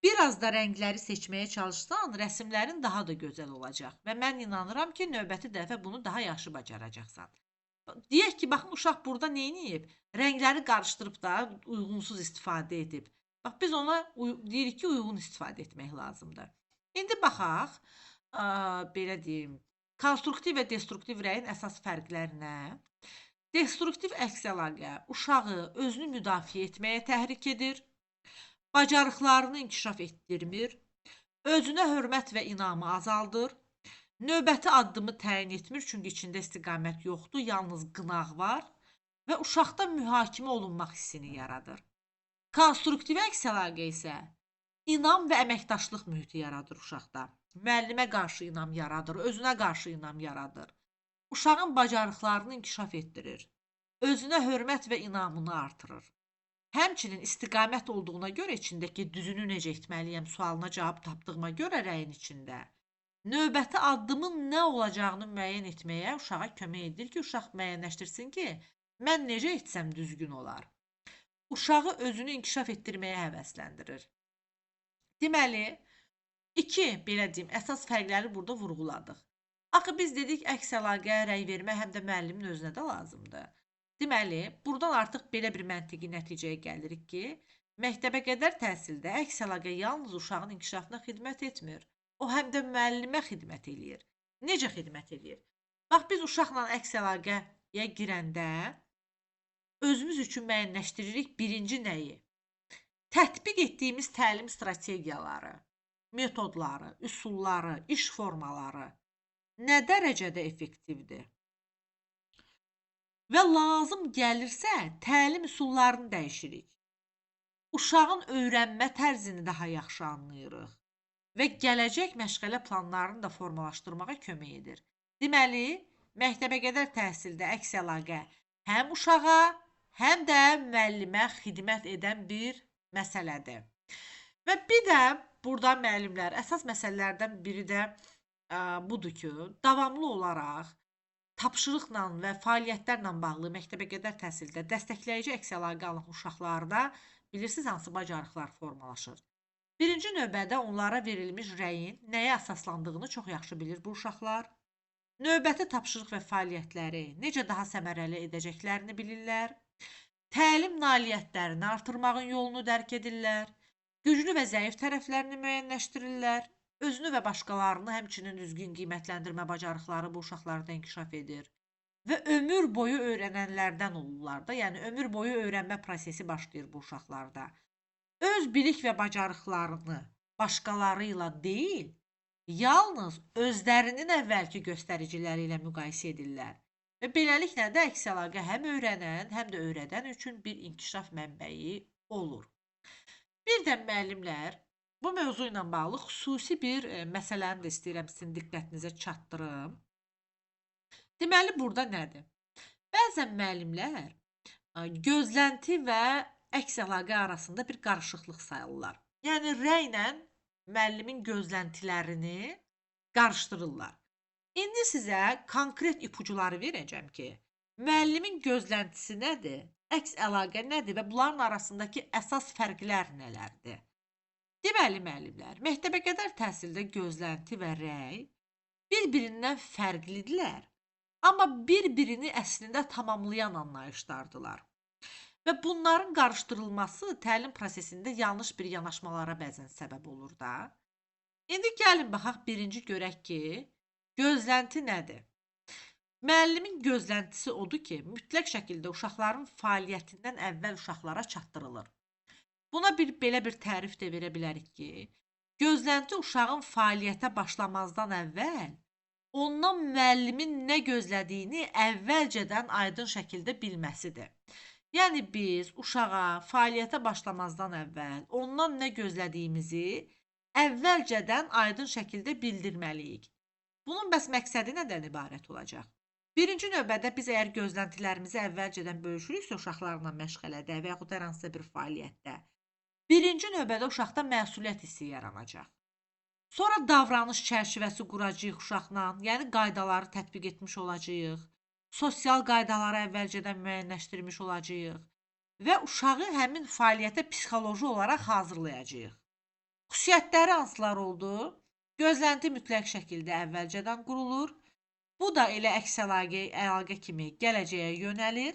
[SPEAKER 1] Biraz da rəngləri seçməyə çalışsan, rəsmlərin daha da gözəl olacaq və mən inanıram ki, növbəti dəfə bunu daha yaxşı bacaracaqsan. Deyək ki, baxın, uşaq burada neyniyib? Rəngləri qarışdırıb da uyğunsuz istifadə edib. Bax, biz ona deyirik ki, uyğun istifadə etmək lazımdır. İndi baxaq, belə deyim, konstruktiv və destruktiv rəyin əsas fərqlərinə. Destruktiv əks əlaqə uşağı özünü müdafiə etməyə təhrik edir, bacarıqlarını inkişaf etdirmir, özünə hörmət və inamı azaldır, növbəti addımı təyin etmir, çünki içində istiqamət yoxdur, yalnız qınaq var və uşaqda mühakimə olunmaq hissini yaradır. Konstruktiv əks əlaqə isə inam və əməkdaşlıq mühiti yaradır uşaqda. Müəllimə qarşı inam yaradır, özünə qarşı inam yaradır. Uşağın bacarıqlarını inkişaf etdirir, özünə hörmət və inamını artırır. Həmçinin istiqamət olduğuna görə içindəki düzünü necə etməliyəm sualına cavab tapdığıma görə rəyin içində növbəti addımın nə olacağını müəyyən etməyə uşağa kömək edir ki, uşaq müəyyənləşdirsin ki, mən necə etsəm düzgün olar. Uşağı özünü inkişaf etdirməyə həvəsləndirir. Deməli, belə deyim, əsas fərqləri burada vurğuladıq. Axı biz dedik, əks əlaqəyə rəy vermək həm də müəllimin özünə də lazımdır. Deməli, buradan artıq belə bir məntiqi nəticəyə gəlirik ki, məktəbə qədər təhsildə əks əlaqə yalnız uşağın inkişafına xidmət etmir. O həm də müəllimə xidmət eləyir. Necə xidmət eləyir? Bax, biz uşaqla əks əlaqəyə girəndə özümüz üçün müəyyənləşdiririk birinci nəyi? Tətbiq etdiyimiz təlim strategiyaları, metodları, üsulları, iş formaları nə dərəcədə effektivdir? Və lazım gəlirsə, təlim üsullarını dəyişirik. Uşağın öyrənmə tərzini daha yaxşı anlayırıq və gələcək məşğələ planlarını da formalaşdırmağa kömək edir. Deməli, məktəbə qədər təhsildə əks əlaqə həm uşağa, həm də müəllimə xidmət edən bir məsələdir. Və bir də burada müəllimlər əsas məsələlərdən biri də budur ki, davamlı olaraq tapşırıqla və fəaliyyətlərlə bağlı məktəbə qədər təhsildə dəstəkləyici əks əlaqə alan uşaqlarda bilirsiniz hansı bacarıqlar formalaşır? Birinci növbədə onlara verilmiş rəyin nəyə əsaslandığını çox yaxşı bilir bu uşaqlar. Növbəti tapşırıq və fəaliyyətləri necə daha səmərəli edəcəklərini bilirlər. Təlim nailiyyətlərini artırmağın yolunu dərk edirlər. Güclü və zəif tərəflərini müəyyənləşdirirlər. Özünü və başqalarını həmçinin düzgün qiymətləndirmə bacarıqları bu uşaqlarda inkişaf edir. Və ömür boyu öyrənənlərdən olurlar da, yəni ömür boyu öyrənmə prosesi başlayır bu uşaqlarda. Öz bilik və bacarıqlarını başqaları ilə deyil, yalnız özlərinin əvvəlki göstəriciləri ilə müqayisə edirlər. Və beləliklə də əks əlaqə həm öyrənən, həm də öyrədən üçün bir inkişaf mənbəyi olur. Bir də müəllimlər bu mövzu ilə bağlı xüsusi bir məsələni də istəyirəm sizin diqqətinizə çatdırım. Deməli, burada nədir? Bəzən müəllimlər gözlənti və əks əlaqə arasında bir qarışıqlıq sayırlar. Yəni, rəylə müəllimin gözləntilərini qarışdırırlar. İndi sizə konkret ipucuları verəcəm ki, müəllimin gözləntisi nədir, əks əlaqə nədir və bunların arasındakı əsas fərqlər nələrdir? Deməli, müəllimlər, məktəbə qədər təhsildə gözlənti və rəy bir-birindən fərqlidirlər, amma bir-birini əslində tamamlayan anlayışlardılar. Və bunların qarışdırılması təlim prosesində yanlış bir yanaşmalara bəzən səbəb olur da. İndi gəlin baxaq, birinci görək ki, gözlənti nədir? Müəllimin gözləntisi odur ki, mütləq şəkildə uşaqların fəaliyyətindən əvvəl uşaqlara çatdırılır. Buna belə bir tərif də verə bilərik ki, gözlənti uşağın fəaliyyətə başlamazdan əvvəl ondan müəllimin nə gözlədiyini əvvəlcədən aydın şəkildə bilməsidir. Yəni biz uşağa fəaliyyətə başlamazdan əvvəl ondan nə gözlədiyimizi əvvəlcədən aydın şəkildə bildirməliyik. Bunun bəs məqsədi nədən ibarət olacaq? Birinci növbədə biz əgər gözləntilərimizi əvvəlcədən bölüşürüksə uşaqlarla məşğələdə və yaxud hər hansısa bir fəaliyyətdə, birinci növbədə uşaqda məsuliyyət hissi yaranacaq. Sonra davranış çərçivəsi quracağıq uşaqla, yəni qaydaları tətbiq etmiş olacağıq. Sosial qaydaları əvvəlcədən müəyyənləşdirmiş olacağıq və uşağı həmin fəaliyyətə psixoloji olaraq hazırlayacağıq. Xüsusiyyətləri hansılar oldu? Gözlənti mütləq şəkildə əvvəlcədən qurulur. Bu da elə əks əlaqə kimi gələcəyə yönəlir,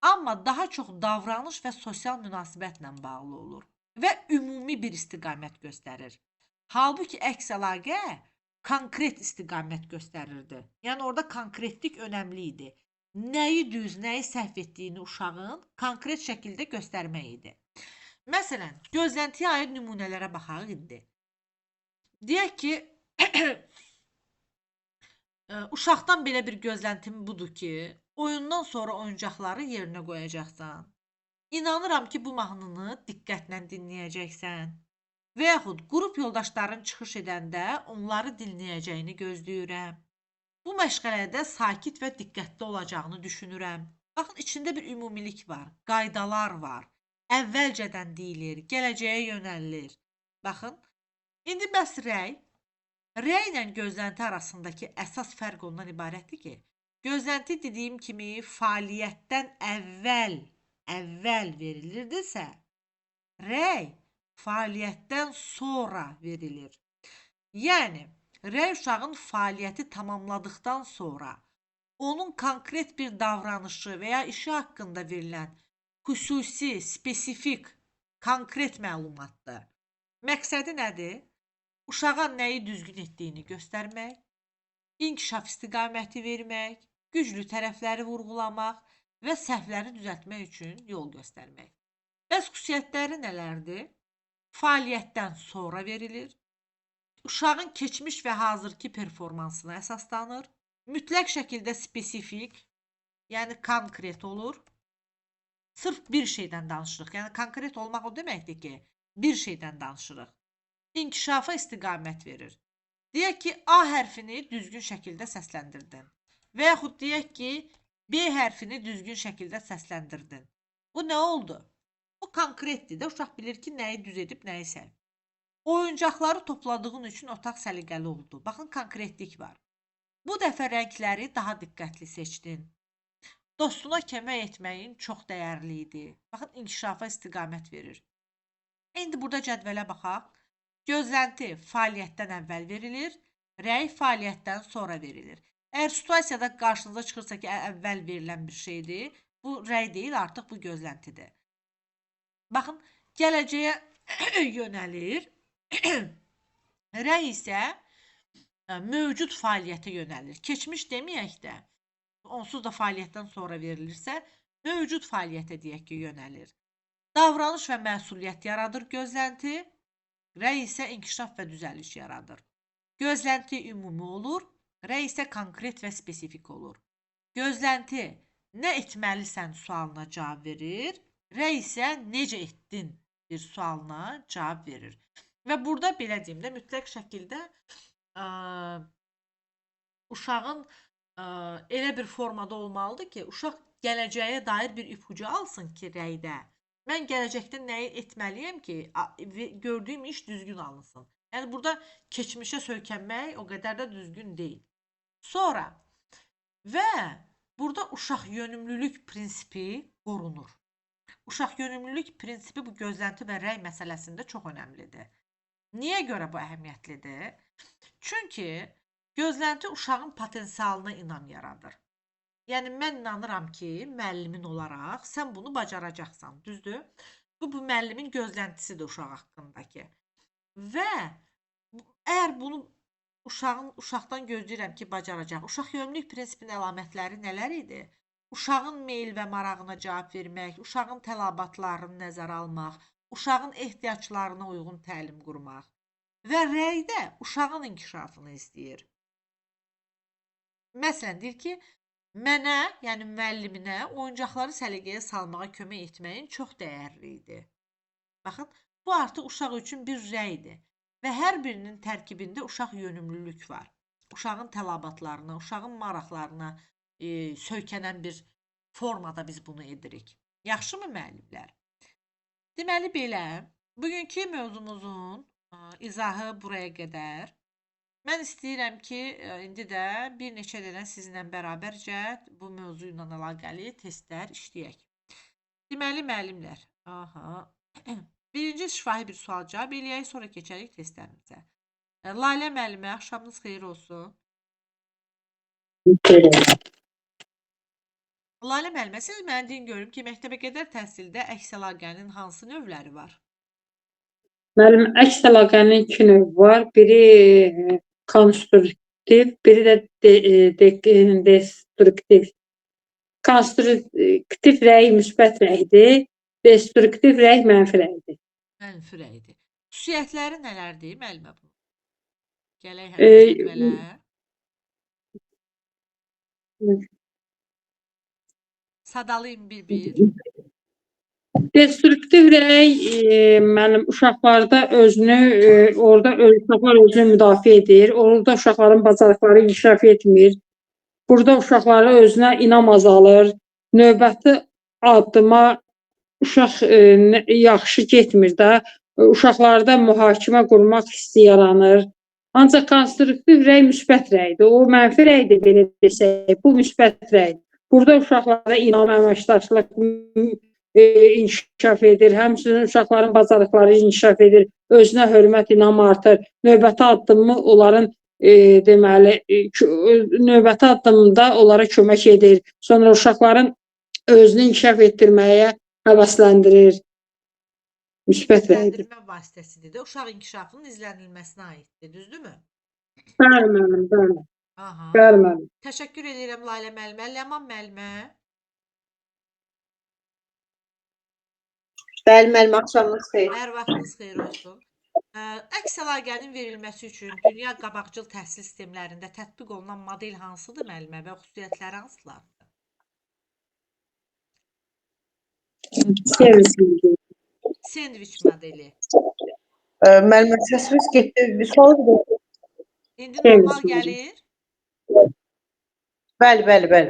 [SPEAKER 1] amma daha çox davranış və sosial münasibətlə bağlı olur və ümumi bir istiqamət göstərir. Halbuki əks əlaqə konkret istiqamət göstərirdi. Yəni, orada konkretlik önəmli idi. Nəyi düz, nəyi səhv etdiyini uşağın konkret şəkildə göstərmək idi. Məsələn, gözləntiyə aid nümunələrə baxaq indi. Deyək ki, uşaqdan belə bir gözləntim budur ki, oyundan sonra oyuncaqları yerinə qoyacaqsan. İnanıram ki, bu mahnını diqqətlə dinləyəcəksən. Və yaxud qrup yoldaşların çıxış edəndə onları dinləyəcəyini gözləyirəm. Bu məşğələdə sakit və diqqətli olacağını düşünürəm. Baxın, içində bir ümumilik var, qaydalar var, əvvəlcədən deyilir, gələcəyə yönəlilir. Baxın, indi bəs rəy ilə gözlənti arasındakı əsas fərq ondan ibarətdir ki, gözlənti dediyim kimi fəaliyyətdən əvvəl verilirdisə, rəy fəaliyyətdən sonra verilir. Yəni, rəy uşağın fəaliyyəti tamamladıqdan sonra onun konkret bir davranışı və ya işi haqqında verilən xüsusi, spesifik, konkret məlumatdır. Məqsədi nədir? Uşağa nəyi düzgün etdiyini göstərmək, inkişaf istiqaməti vermək, güclü tərəfləri vurğulamaq və səhvləri düzəltmək üçün yol göstərmək. Bəs xüsusiyyətləri nələrdir? Fəaliyyətdən sonra verilir. Uşağın keçmiş və hazırki performansına əsaslanır. Mütləq şəkildə spesifik, yəni konkret olur. Sırf bir şeydən danışırıq. Yəni konkret olmaq o deməkdir ki, bir şeydən danışırıq. İnkişafa istiqamət verir. Deyək ki, A hərfini düzgün şəkildə səsləndirdin. Və yaxud deyək ki, B hərfini düzgün şəkildə səsləndirdin. Bu nə oldu? Bu konkretdir də, uşaq bilir ki, nəyi düz edib, nəyi səhv. Oyuncaqları topladığın üçün otaq səliqəli oldu. Baxın, konkretlik var. Bu dəfə rəngləri daha diqqətli seçdin. Dostuna kömək etməyin çox dəyərli idi. Baxın, inkişafa istiqamət verir. İndi burada cədvələ baxaq. Gözlənti fəaliyyətdən əvvəl verilir, rəy fəaliyyətdən sonra verilir. Əgər situasiyada qarşınıza çıxırsa ki, əvvəl verilən bir şeydir, bu rəy deyil, artıq bu gözləntidir. Baxın, gələcəyə yönəlir. Rəy isə mövcud fəaliyyətə yönəlir. Keçmiş deməyək də, onsuz da fəaliyyətdən sonra verilirsə, mövcud fəaliyyətə deyək ki, yönəlir. Davranış və məsuliyyət yaradır gözlənti, rəy isə inkişaf və düzəliş yaradır. Gözlənti ümumi olur, rəy isə konkret və spesifik olur. Gözlənti nə etməlisən sualına cavab verir, rəy isə necə etdin bir sualına cavab verir. Və burada belə deyim də, mütləq şəkildə uşağın elə bir formada olmalıdır ki, uşaq gələcəyə dair bir ipucu alsın ki, rəydə. Mən gələcəkdə nəyi etməliyəm ki, gördüyüm iş düzgün alınsın. Yəni, burada keçmişə söykənmək o qədər də düzgün deyil. Sonra və burada uşaq yönümlülük prinsipi qorunur. Uşaq yönümlülük prinsipi bu gözlənti və rəy məsələsində çox önəmlidir. Niyə görə bu əhəmiyyətlidir? Çünki gözlənti uşağın potensialına inam yaradır. Yəni, mən inanıram ki, müəllimin olaraq sən bunu bacaracaqsan, düzdür? Bu müəllimin gözləntisidir uşaq haqqındakı. Və əgər bunu uşaqdan gözləyirəm ki, bacaracaq. Uşaq yönümlülük prinsipinin əlamətləri nələr idi? Uşağın meyl və marağına cavab vermək, uşağın tələbatlarını nəzərə almaq, uşağın ehtiyaclarına uyğun təlim qurmaq və rəydə uşağın inkişafını istəyir. Məsələn, deyir ki, mənə, yəni müəlliminə oyuncaqları səliqəyə salmağa kömək etməyin çox dəyərli idi. Baxın, bu artıq uşaq üçün bir rəydir və hər birinin tərkibində uşaq yönümlülük var. Uşağın tələbatlarına, uşağın maraqlarına söykənən bir formada biz bunu edirik. Yaxşımı müəllimlər? Deməli belə, bugünkü mövzumuzun izahı buraya qədər. Mən istəyirəm ki, indi də bir neçə dənə sizinlə bərabərcə bu mövzu ilə əlaqəli testlər işləyək. Deməli, müəllimlər, birinci şifahi bir sual cavab eləyək, sonra keçərik testlərimizə. Lalə müəllimə, axşamınız xeyir olsun. Lalə müəllimə, siz mənə deyin görüm ki, məktəbə qədər təhsildə əks əlaqənin hansı növləri var?
[SPEAKER 2] Müəllim, əks əlaqənin 2 növü var. Biri konstruktiv, biri də destruktiv. Konstruktiv rəy müsbət rəydir, destruktiv rəy mənfi rəydir.
[SPEAKER 1] Mənfi rəydir. Xüsusiyyətləri nələrdir, müəllimə bu? Gələk həmin cədvələ. Sadalayın bir-bir.
[SPEAKER 2] Destruktiv rəy mənim uşaqlarda orada uşaqlar özünü müdafiə edir. Orada uşaqların bacarıqları inkişaf etmir. Burada uşaqların özünə inam azalır. Növbəti addıma uşaq yaxşı getmir də. Uşaqlarda mühakimə qurmaq hissi yaranır. Ancaq konstruktiv rəy müsbət rəydir. O mənfi rəydir, belə desək. Bu müsbət rəydir. Burada uşaqlarda inam, əməkdaşlıq inkişaf edir. Həmçinin uşaqların bacarıqları inkişaf edir. Özünə hörmət, inam artır. Növbəti addımı onların deməli, növbəti addımda onlara kömək edir. Sonra uşaqların özünü inkişaf etdirməyə həvəsləndirir. Müsbət rəydir.
[SPEAKER 1] İzləndirmə vasitəsidir də, uşaq inkişafının izlənilməsinə aiddir, düzdürmü?
[SPEAKER 2] Bəli, müəllim, bəli.
[SPEAKER 1] Aha.
[SPEAKER 2] Bəli, müəllim.
[SPEAKER 1] Təşəkkür edirəm Lalə müəllimə. Ləman müəllimə.
[SPEAKER 3] Bəli, müəllim, axşamınız xeyir.
[SPEAKER 1] Hər vaxtınız xeyir olsun. Əks əlaqənin verilməsi üçün dünya qabaqcıl təhsil sistemlərində tətbiq olunan model hansıdır müəllimə və xüsusiyyətləri hansılardır? Sendviç modeli.
[SPEAKER 3] Müəllimə, səsimiz getdi. Bir sual verin.
[SPEAKER 1] İndi normal gəlir.
[SPEAKER 3] Bəli.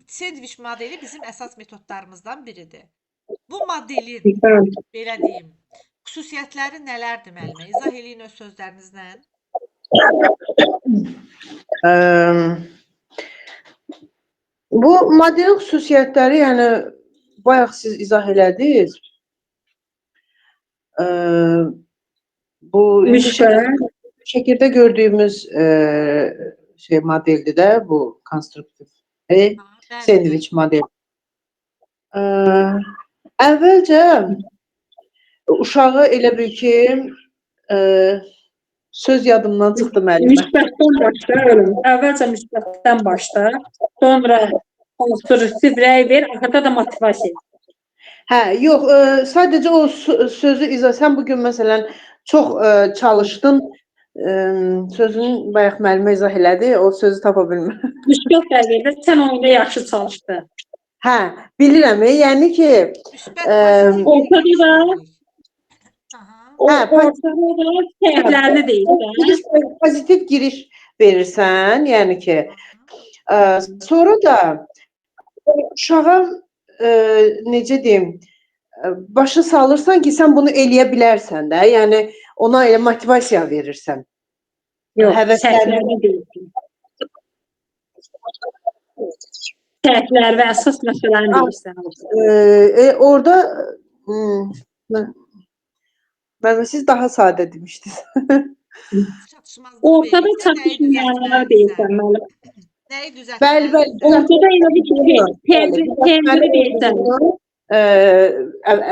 [SPEAKER 1] Sendviç modeli bizim əsas metodlarımızdan biridir. Bu modelin, belə deyim, xüsusiyyətləri nələrdir müəllimə? İzah eləyin öz sözlərinizlə.
[SPEAKER 3] Bu modelin xüsusiyyətləri, yəni bayaq siz izah elədiniz. Bu indi
[SPEAKER 2] 3 var.
[SPEAKER 3] şəkildə gördüyümüz şey modeldir də bu konstruktiv
[SPEAKER 1] Ha, bəli,
[SPEAKER 3] sendviç model. E, Əvvəlcə uşağı elə bil ki e, söz yadımdan çıxdı müəllimə.
[SPEAKER 2] Müsbətdən başlayalım. Əvvəlcə müsbətdən başla. Sonra konstruktiv rəy ver. Axırda da motivasiya.
[SPEAKER 3] Hə, yox, sadəcə o sözü sən bu gün məsələn çox çalışdın, sözün bayaq müəllimə izah elədi, o sözü tapa bilmirəm.
[SPEAKER 2] Müsbət rəy ver. Sən onda yaxşı çalışdın.
[SPEAKER 3] Hə, bilirəm, yəni ki,
[SPEAKER 1] müsbət pozitiv
[SPEAKER 2] ortada da
[SPEAKER 1] işləyirik. Aha.
[SPEAKER 2] o
[SPEAKER 3] hə,
[SPEAKER 2] ortada da səhvlərini deyirsən.
[SPEAKER 3] giriş, pozitiv giriş verirsən, yəni ki, sonra da uşağa necə deyim, başa salırsan ki, sən bunu eləyə bilərsən də, yəni ona elə motivasiya verirsən.
[SPEAKER 2] Yox,
[SPEAKER 3] Həvəslərini
[SPEAKER 2] səhvlərini deyirsən. Səhvlər və əsas məsələni deyirsən.
[SPEAKER 3] orada siz daha sadə demişdiniz.
[SPEAKER 1] Çatışmazlıq
[SPEAKER 2] Ortada
[SPEAKER 1] verirsə, nəyi
[SPEAKER 2] çatışmayanlar
[SPEAKER 1] düzəltməlisən?
[SPEAKER 2] deyirsən müəllim.
[SPEAKER 1] Nəyi
[SPEAKER 3] Bəli,
[SPEAKER 1] düzəltməlisən?
[SPEAKER 3] bəli.
[SPEAKER 2] Ortada elə bir tədbir deyirsən.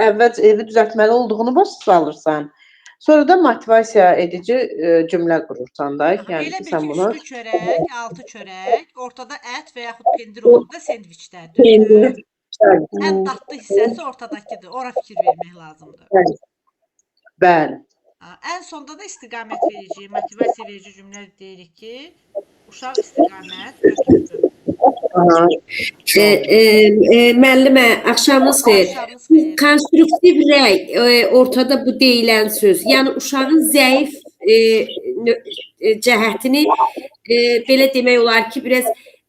[SPEAKER 3] Əvvəl evi düzəltməli olduğunu başa salırsan. Sonra da motivasiya edici cümlə qurursan da, yəni
[SPEAKER 1] Elə
[SPEAKER 3] ki,
[SPEAKER 1] bir
[SPEAKER 3] sən
[SPEAKER 1] ki,
[SPEAKER 3] bunu
[SPEAKER 1] üçlü çörək, altı çörək, ortada ət və yaxud pendir olur da sendviçdə, düzdür? Ən dadlı hissəsi ortadakıdır. Ora fikir vermək lazımdır.
[SPEAKER 3] bəli.
[SPEAKER 1] Ən sonda da istiqamət verici, motivasiya verici cümlə deyirik ki, uşaq istiqamət götürsün.
[SPEAKER 3] Aha.
[SPEAKER 4] Müəllimə, axşamınız xeyir.
[SPEAKER 1] Axşamınız xeyir.
[SPEAKER 4] Konstruktiv rəy ortada bu deyilən söz. Yəni uşağın zəif cəhətini belə demək olar ki, biraz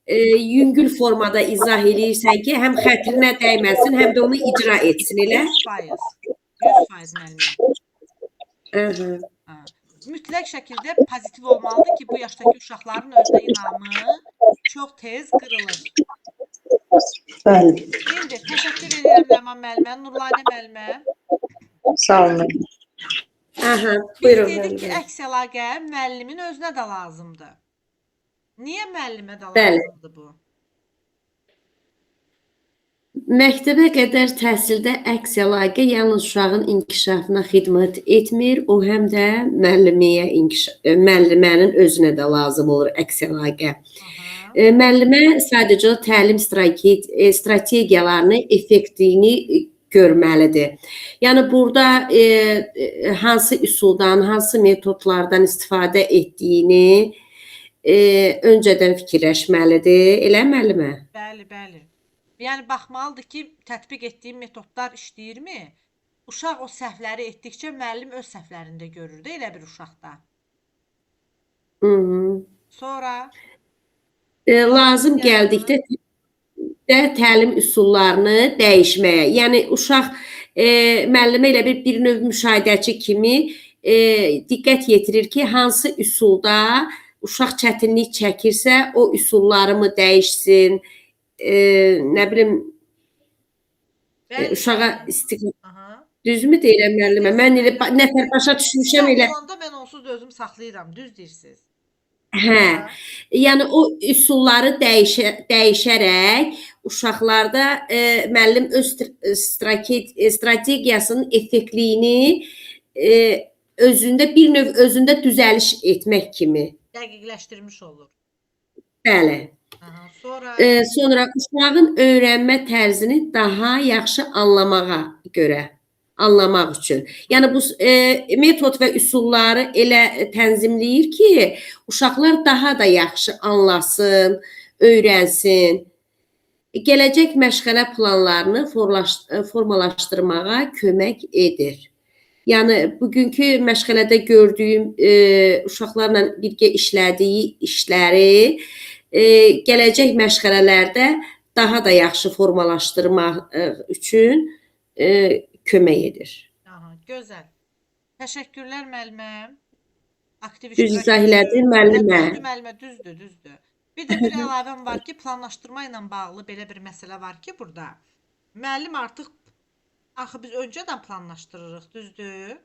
[SPEAKER 4] yüngül formada izah eləyirsən ki, həm xətrinə dəyməsin, həm də onu icra etsin, elə?
[SPEAKER 1] 100%. 100% müəllimə.
[SPEAKER 4] Aha.
[SPEAKER 1] Mütləq şəkildə pozitiv olmalıdır ki, bu yaşdakı uşaqların özünə inamı çox tez qırılır.
[SPEAKER 3] Bəli.
[SPEAKER 1] İndi təşəkkür edirəm Ləman müəllimə, Nurlanə müəllimə.
[SPEAKER 3] Sağ olun.
[SPEAKER 4] Aha,
[SPEAKER 1] Biz
[SPEAKER 4] buyurun
[SPEAKER 1] dedik ki,
[SPEAKER 4] müəllimə.
[SPEAKER 1] əks əlaqə müəllimin özünə də lazımdır. Niyə müəllimə də
[SPEAKER 4] Bəli.
[SPEAKER 1] lazımdır bu?
[SPEAKER 4] Məktəbə qədər təhsildə əks əlaqə yalnız uşağın inkişafına xidmət etmir, o həm də müəllimənin özünə də lazım olur əks əlaqə. Müəllimə sadəcə təlim strategiyalarını, effektivini görməlidir. Yəni burada hansı üsuldan, hansı metodlardan istifadə etdiyini öncədən fikirləşməlidir. Elə müəllimə?
[SPEAKER 1] Bəli, bəli. Yəni baxmalıdır ki, tətbiq etdiyim metodlar işləyirmi? Uşaq o səhvləri etdikcə müəllim öz səhvlərini də görür də elə bir uşaqda. Sonra
[SPEAKER 4] lazım gəldikdə təlim üsullarını dəyişməyə. Yəni uşaq müəllimə elə bir növ müşahidəçi kimi diqqət yetirir ki, hansı üsulda uşaq çətinlik çəkirsə, o üsullarımı dəyişsin. Nə bilim uşağa düzmü deyirəm müəllimə? Mən elə nəfər başa düşmüşəm elə.
[SPEAKER 1] Olanda mən onsuz da özüm saxlayıram, düz deyirsiniz.
[SPEAKER 4] Hə. Yəni o üsulları dəyişərək uşaqlarda müəllim öz strategiyasının effektliyini özündə bir növ özündə düzəliş etmək kimi.
[SPEAKER 1] Dəqiqləşdirmiş olur.
[SPEAKER 4] Bəli. Sonra uşağın öyrənmə tərzini daha yaxşı anlamaq üçün. Yəni bu metod və üsulları elə tənzimləyir ki, uşaqlar daha da yaxşı anlasın, öyrənsin. Gələcək məşğələ planlarını formalaşdırmağa kömək edir. Yəni bugünkü məşğələdə gördüyüm uşaqlarla birgə işlədiyi işləri gələcək məşğələlərdə daha da yaxşı formalaşdırmaq üçün kömək edir.
[SPEAKER 1] Gözəl. Təşəkkürlər müəllimə. Aktiv
[SPEAKER 4] Düz izah elədin müəllimə.
[SPEAKER 1] Müəllimə, düzdür. Bir də bir əlavəm var ki, planlaşdırma ilə bağlı belə bir məsələ var ki, burada. Müəllim artıq axı biz öncədən planlaşdırırıq, düzdür?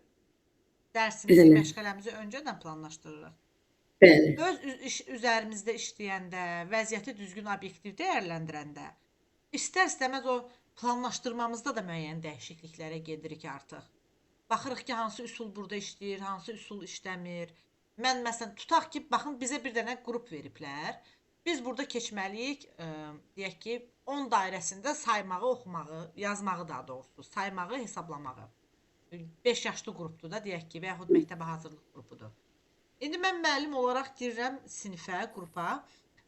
[SPEAKER 1] dərsimizi,
[SPEAKER 4] Bəli.
[SPEAKER 1] məşğələmizi öncədən planlaşdırırıq.
[SPEAKER 4] Bəli.
[SPEAKER 1] Öz üzərimizdə işləyəndə, vəziyyəti düzgün obyektiv dəyərləndirəndə, istər-istəməz o planlaşdırmamızda da müəyyən dəyişikliklərə gedirik artıq. Baxırıq ki, hansı üsul burada işləyir, hansı üsul işləmir. Mən məsələn tutaq ki, baxın bizə bir dənə qrup veriblər. Biz burada keçməliyik, deyək ki, 10 dairəsində saymağı, oxumağı, yazmağı daha doğrusu, saymağı, hesablamağı. 5 yaşlı qrupdur da deyək ki, və yaxud məktəbə hazırlıq qrupudur. İndi mən müəllim olaraq girirəm sinifə, qrupa.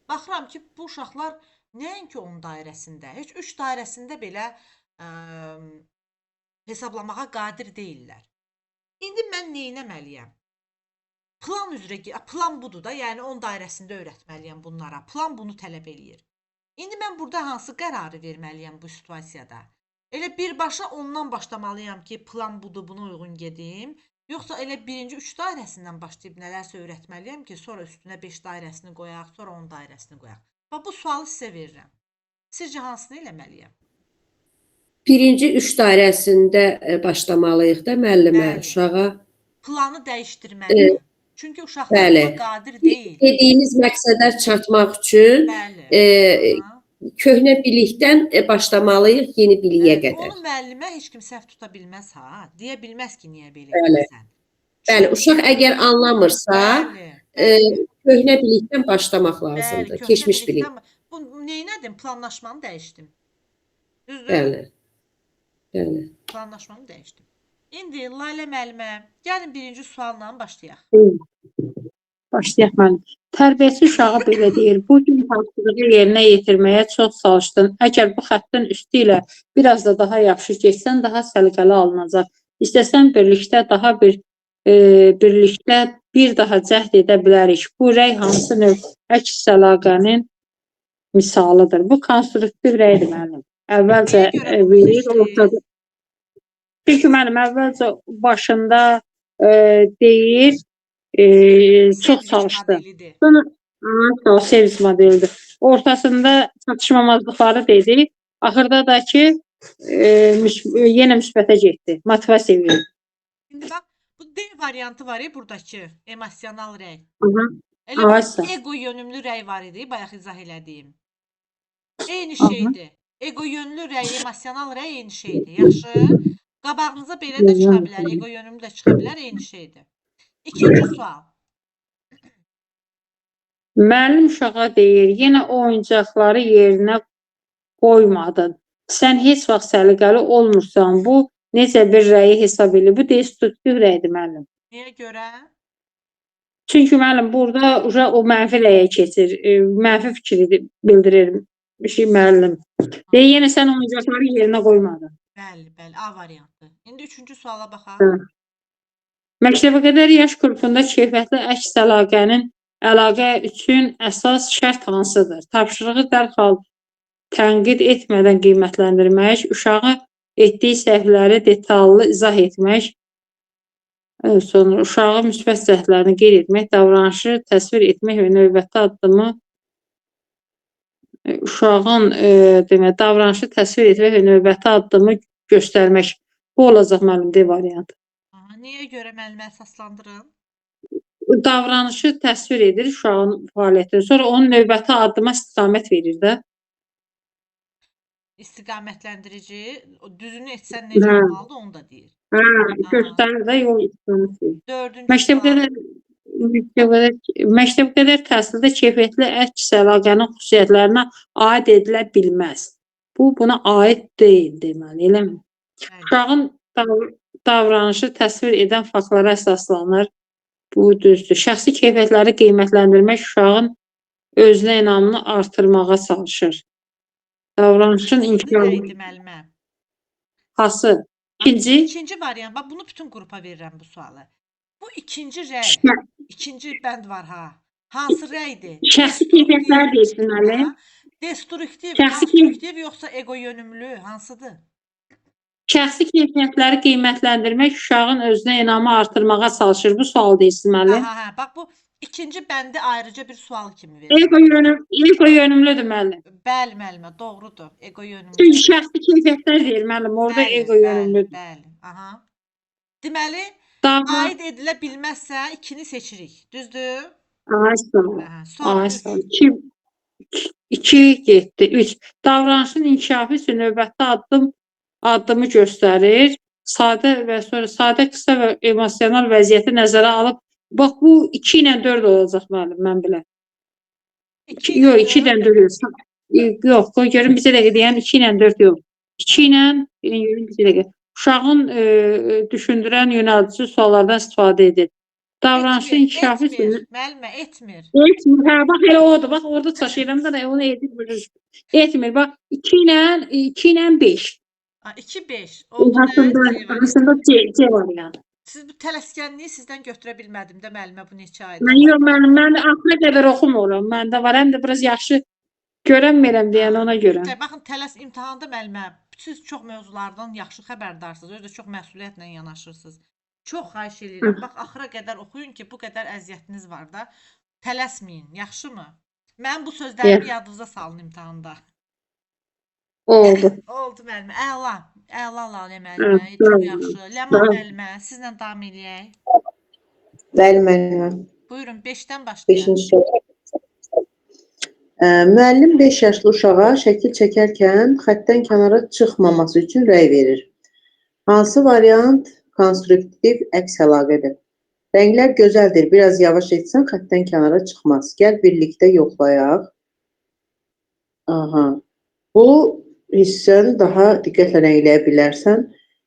[SPEAKER 1] Baxıram ki, bu uşaqlar nəinki 10 dairəsində, heç 3 dairəsində belə hesablamağa qadir deyillər. İndi mən nə etməliyəm? Plan üzrə, plan budur da, yəni 10 dairəsində öyrətməliyəm bunlara. Plan bunu tələb eləyir. İndi mən burada hansı qərarı verməliyəm bu situasiyada? Elə birbaşa ondan başlamalıyam ki, plan budur, buna uyğun gedim. Yoxsa elə birinci 3 dairəsindən başlayıb nələrsə öyrətməliyəm ki, sonra üstünə 5 dairəsini qoyaq, sonra 10 dairəsini qoyaq. Bax, bu sualı sizə verirəm. Sizcə hansını eləməliyəm?
[SPEAKER 4] Birinci 3 dairəsində başlamalıyıq da müəllimə,
[SPEAKER 1] Bəli.
[SPEAKER 4] uşağa.
[SPEAKER 1] Planı dəyişdirməliyəm. Çünki uşaqlar
[SPEAKER 4] Bəli.
[SPEAKER 1] buna qadir deyil.
[SPEAKER 4] Dediyiniz məqsədə çatmaq üçün
[SPEAKER 1] Bəli.
[SPEAKER 4] köhnə bilikdən başlamalıyıq yeni biliyə qədər.
[SPEAKER 1] Onu müəllimə heç kim səhv tuta bilməz ha. Deyə bilməz ki, niyə belə
[SPEAKER 4] Bəli.
[SPEAKER 1] etsən.
[SPEAKER 4] Bəli, uşaq əgər anlamırsa, köhnə bilikdən başlamaq lazımdır.
[SPEAKER 1] Bəli,
[SPEAKER 4] Keçmiş bilik.
[SPEAKER 1] Bu neynədim? Planlaşmanı dəyişdim. Düzdür?
[SPEAKER 4] Bəli. Bəli.
[SPEAKER 1] Planlaşmanı dəyişdim. İndi Layla müəllimə, gəlin birinci sualla başlayaq.
[SPEAKER 2] Başlayaq müəllim. Tərbiyəçi uşağa belə deyir, bu gün tapşırığı yerinə yetirməyə çox çalışdın. Əgər bu xəttin üstü ilə biraz da daha yaxşı getsən, daha səliqəli alınacaq. İstəsən birlikdə bir daha cəhd edə bilərik. Bu rəy hansı növ əks əlaqənin misalıdır. Bu konstruktiv rəydir müəllim. Əvvəlcə verir, ortada. Çünki mənim əvvəlcə başında deyir, çox çalışdı. Sonra sevic modelidir. Ortasında çatışmamazlıqları dedi. Axırda da ki, yenə müsbətə getdi. Motivasiya verir.
[SPEAKER 1] İndi bax, bu D variantı var ya buradakı, emosional rəy.
[SPEAKER 2] Elə
[SPEAKER 1] ego yönümlü rəy var idi, bayaq izah elədiyim. Eyni şeydir. Ego yönlü rəy, emosional rəy eyni şeydir. Yaxşı. Qabağınıza belə də çıxa bilər, ego yönümlü də çıxa bilər, eyni şeydir. İkinci sual.
[SPEAKER 2] Müəllim uşağa deyir, yenə oyuncaqları yerinə qoymadın. Sən heç vaxt səliqəli olmursan. Bu necə bir rəyi hesab edir? Bu destruktiv rəydir müəllim.
[SPEAKER 1] Niyə görə?
[SPEAKER 2] Çünki müəllim burada o mənfi rəyə keçir. Mənfi fikri bildirir müəllim. Deyir, yenə sən oyuncaqları yerinə qoymadın.
[SPEAKER 1] Bəli, A variantı. İndi üçüncü suala baxaq.
[SPEAKER 2] Məktəbə qədər yaş qrupunda keyfiyyətli əks əlaqə üçün əsas şərt hansıdır? Tapşırığı dərhal tənqid etmədən qiymətləndirmək, uşağı etdiyi səhvləri detallı izah etmək, sonra uşağı müsbət cəhətlərini qeyd etmək, davranışı təsvir etmək və növbəti addımı uşağın davranışı təsvir etmək və növbəti addımı göstərmək. Bu olacaq müəllim D variantı.
[SPEAKER 1] Niyə görə müəllimə əsaslandırın?
[SPEAKER 2] Davranışı təsvir edir uşağın fəaliyyətini. Sonra onun növbəti addıma istiqamət verir də.
[SPEAKER 1] İstiqamətləndirici, düzünü etsən necə olmalıdır, onu da deyir.
[SPEAKER 2] Göstərir də yol istiqamət verir.
[SPEAKER 1] Dördüncü
[SPEAKER 2] Məktəb qədər təhsildə keyfiyyətli əks əlaqənin xüsusiyyətlərinə aid edilə bilməz. Bu, buna aid deyil deməli, eləmi? Uşağın davranışı təsvir edən faktlara əsaslanır. Bu düzdür. Şəxsi keyfiyyətləri qiymətləndirmək uşağın özünə inamını artırmağa çalışır. Davranışın
[SPEAKER 1] inkişafı.
[SPEAKER 2] Hası?
[SPEAKER 1] İkinci variant. Bax, bunu bütün qrupa verirəm bu sualı. Bu ikinci rəy. İkinci bənd var ha. Hansı rəydir?
[SPEAKER 2] Şəxsi keyfiyyətlər deyilsinəli.
[SPEAKER 1] Destruktiv, konstruktiv yoxsa ego yönümlü? Hansıdır?
[SPEAKER 2] Şəxsi keyfiyyətləri qiymətləndirmək uşağın özünə inamı artırmağa çalışır. Bu sual deyilsinəli.
[SPEAKER 1] Bax, bu ikinci bəndi ayrıca bir sual kimi verir.
[SPEAKER 2] Ego yönümlüdür müəllim.
[SPEAKER 1] Bəli, müəllimə, doğrudur. Ego yönümlü.
[SPEAKER 2] Çünki şəxsi keyfiyyətlər deyir müəllim. Orada ego yönümlüdür.
[SPEAKER 1] Bəli. Deməli,
[SPEAKER 2] Davran
[SPEAKER 1] Aid edilə bilməzsə 2-ni seçirik. Düzdür?
[SPEAKER 2] Aysan.
[SPEAKER 1] Hə, sonra 3.
[SPEAKER 2] Aysan. 2 getdi. 3. Davranışın inkişafı üçün növbəti addımı göstərir. Sadə, qısa və emosional vəziyyəti nəzərə alıb, bax bu 2 ilə 4 olacaq müəllim, mən biləm.
[SPEAKER 1] 2
[SPEAKER 2] Yox,
[SPEAKER 1] ilə
[SPEAKER 2] 2 ilə
[SPEAKER 1] 4.
[SPEAKER 2] 4 yox. Yox, qoy görüm bizə dəqiqə deyəm 2 ilə 4 yox. 2 ilə görüm bizə dəqiqə. Uşağın düşündürən yönəldici suallardan istifadə edir. Davranışın inkişafı üçün
[SPEAKER 1] Müəllimə, etmir.
[SPEAKER 2] etmir. Hə, bax elə odur. Bax orada çaşıram da onu edir. Etmir. Bax 2 ilə 5.
[SPEAKER 1] 2, 5. Oldu nə? C variantı.
[SPEAKER 2] Aslında C variantı.
[SPEAKER 1] Siz bu tələskənliyi sizdən götürə bilmədim də müəllimə bu neçə ayda.
[SPEAKER 2] Mən axıra qədər oxumuram. Məndə var, həm də biraz yaxşı görənmirəm deyən ona görə.
[SPEAKER 1] Baxın, imtahanda müəllimə, siz çox mövzulardan yaxşı xəbərdarsınız, özü də çox məsuliyyətlə yanaşırsınız. Çox xahiş edirəm. Bax, axıra qədər oxuyun ki, bu qədər əziyyətiniz var da. Tələsməyin, yaxşımı? Mən bu sözlərimi yadınıza salın imtahanda.
[SPEAKER 2] Oldu.
[SPEAKER 1] Oldu müəllimə. Əla. Əla Lalə müəllimə. Çox yaxşı. Ləman müəllimə, sizlə davam eləyək.
[SPEAKER 3] Bəli, müəllimə.
[SPEAKER 1] Buyurun, 5-dən başlayaq.
[SPEAKER 3] 5-ci soru. Müəllim 5 yaşlı uşağa şəkil çəkərkən xəttdən kənara çıxmaması üçün rəy verir. Hansı variant konstruktiv əks əlaqədir? Rənglər gözəldir, biraz yavaş etsən xəttdən kənara çıxmaz. Gəl birlikdə yoxlayaq. Aha. Bu hissəni daha diqqətlə rəngləyə bilərsən.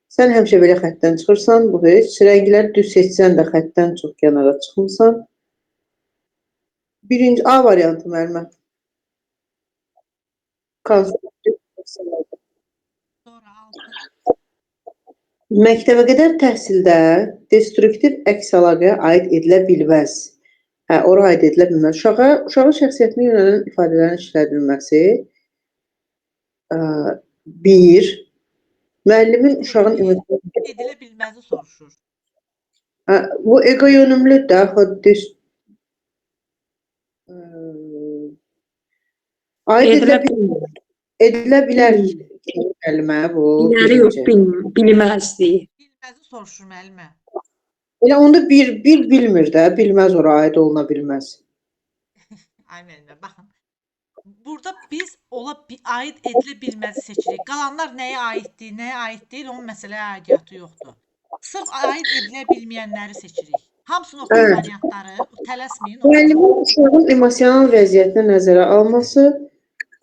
[SPEAKER 3] Sən həmişə belə xəttdən çıxırsan, bu heç. Rəngləri düz seçsən də xəttdən çox kənara çıxmırsan. Birinci A variantı müəllimə. Konstruktiv əks əlaqə.
[SPEAKER 1] Sonra 6.
[SPEAKER 3] Məktəbə qədər təhsildə destruktiv əks əlaqəyə aid edilə bilməz. Ora aid edilə bilməz. Uşağın şəxsiyyətinə yönələn ifadələrin işlədilməsi. 1. Müəllimin uşağın
[SPEAKER 1] edilə bilməzi soruşur.
[SPEAKER 3] Bu ego yönümlü də aid edilə bilər müəllimə bu.
[SPEAKER 2] Biləri yox, bilməzdi.
[SPEAKER 1] Bilməzi soruşur müəllimə.
[SPEAKER 3] Elə onda bir bilmir də, bilməz ora aid oluna bilməz.
[SPEAKER 1] Ay müəllimə, baxın. Burada biz aid edilə bilməzi seçirik. Qalanlar nəyə aiddir, nəyə aid deyil, onun məsələyə aidiyyatı yoxdur. Sırf aid edilə bilməyənləri seçirik. Hamısını oxuyun variantları, tələsməyin.
[SPEAKER 3] Müəllimin uşağın emosional vəziyyətinə nəzərə alması,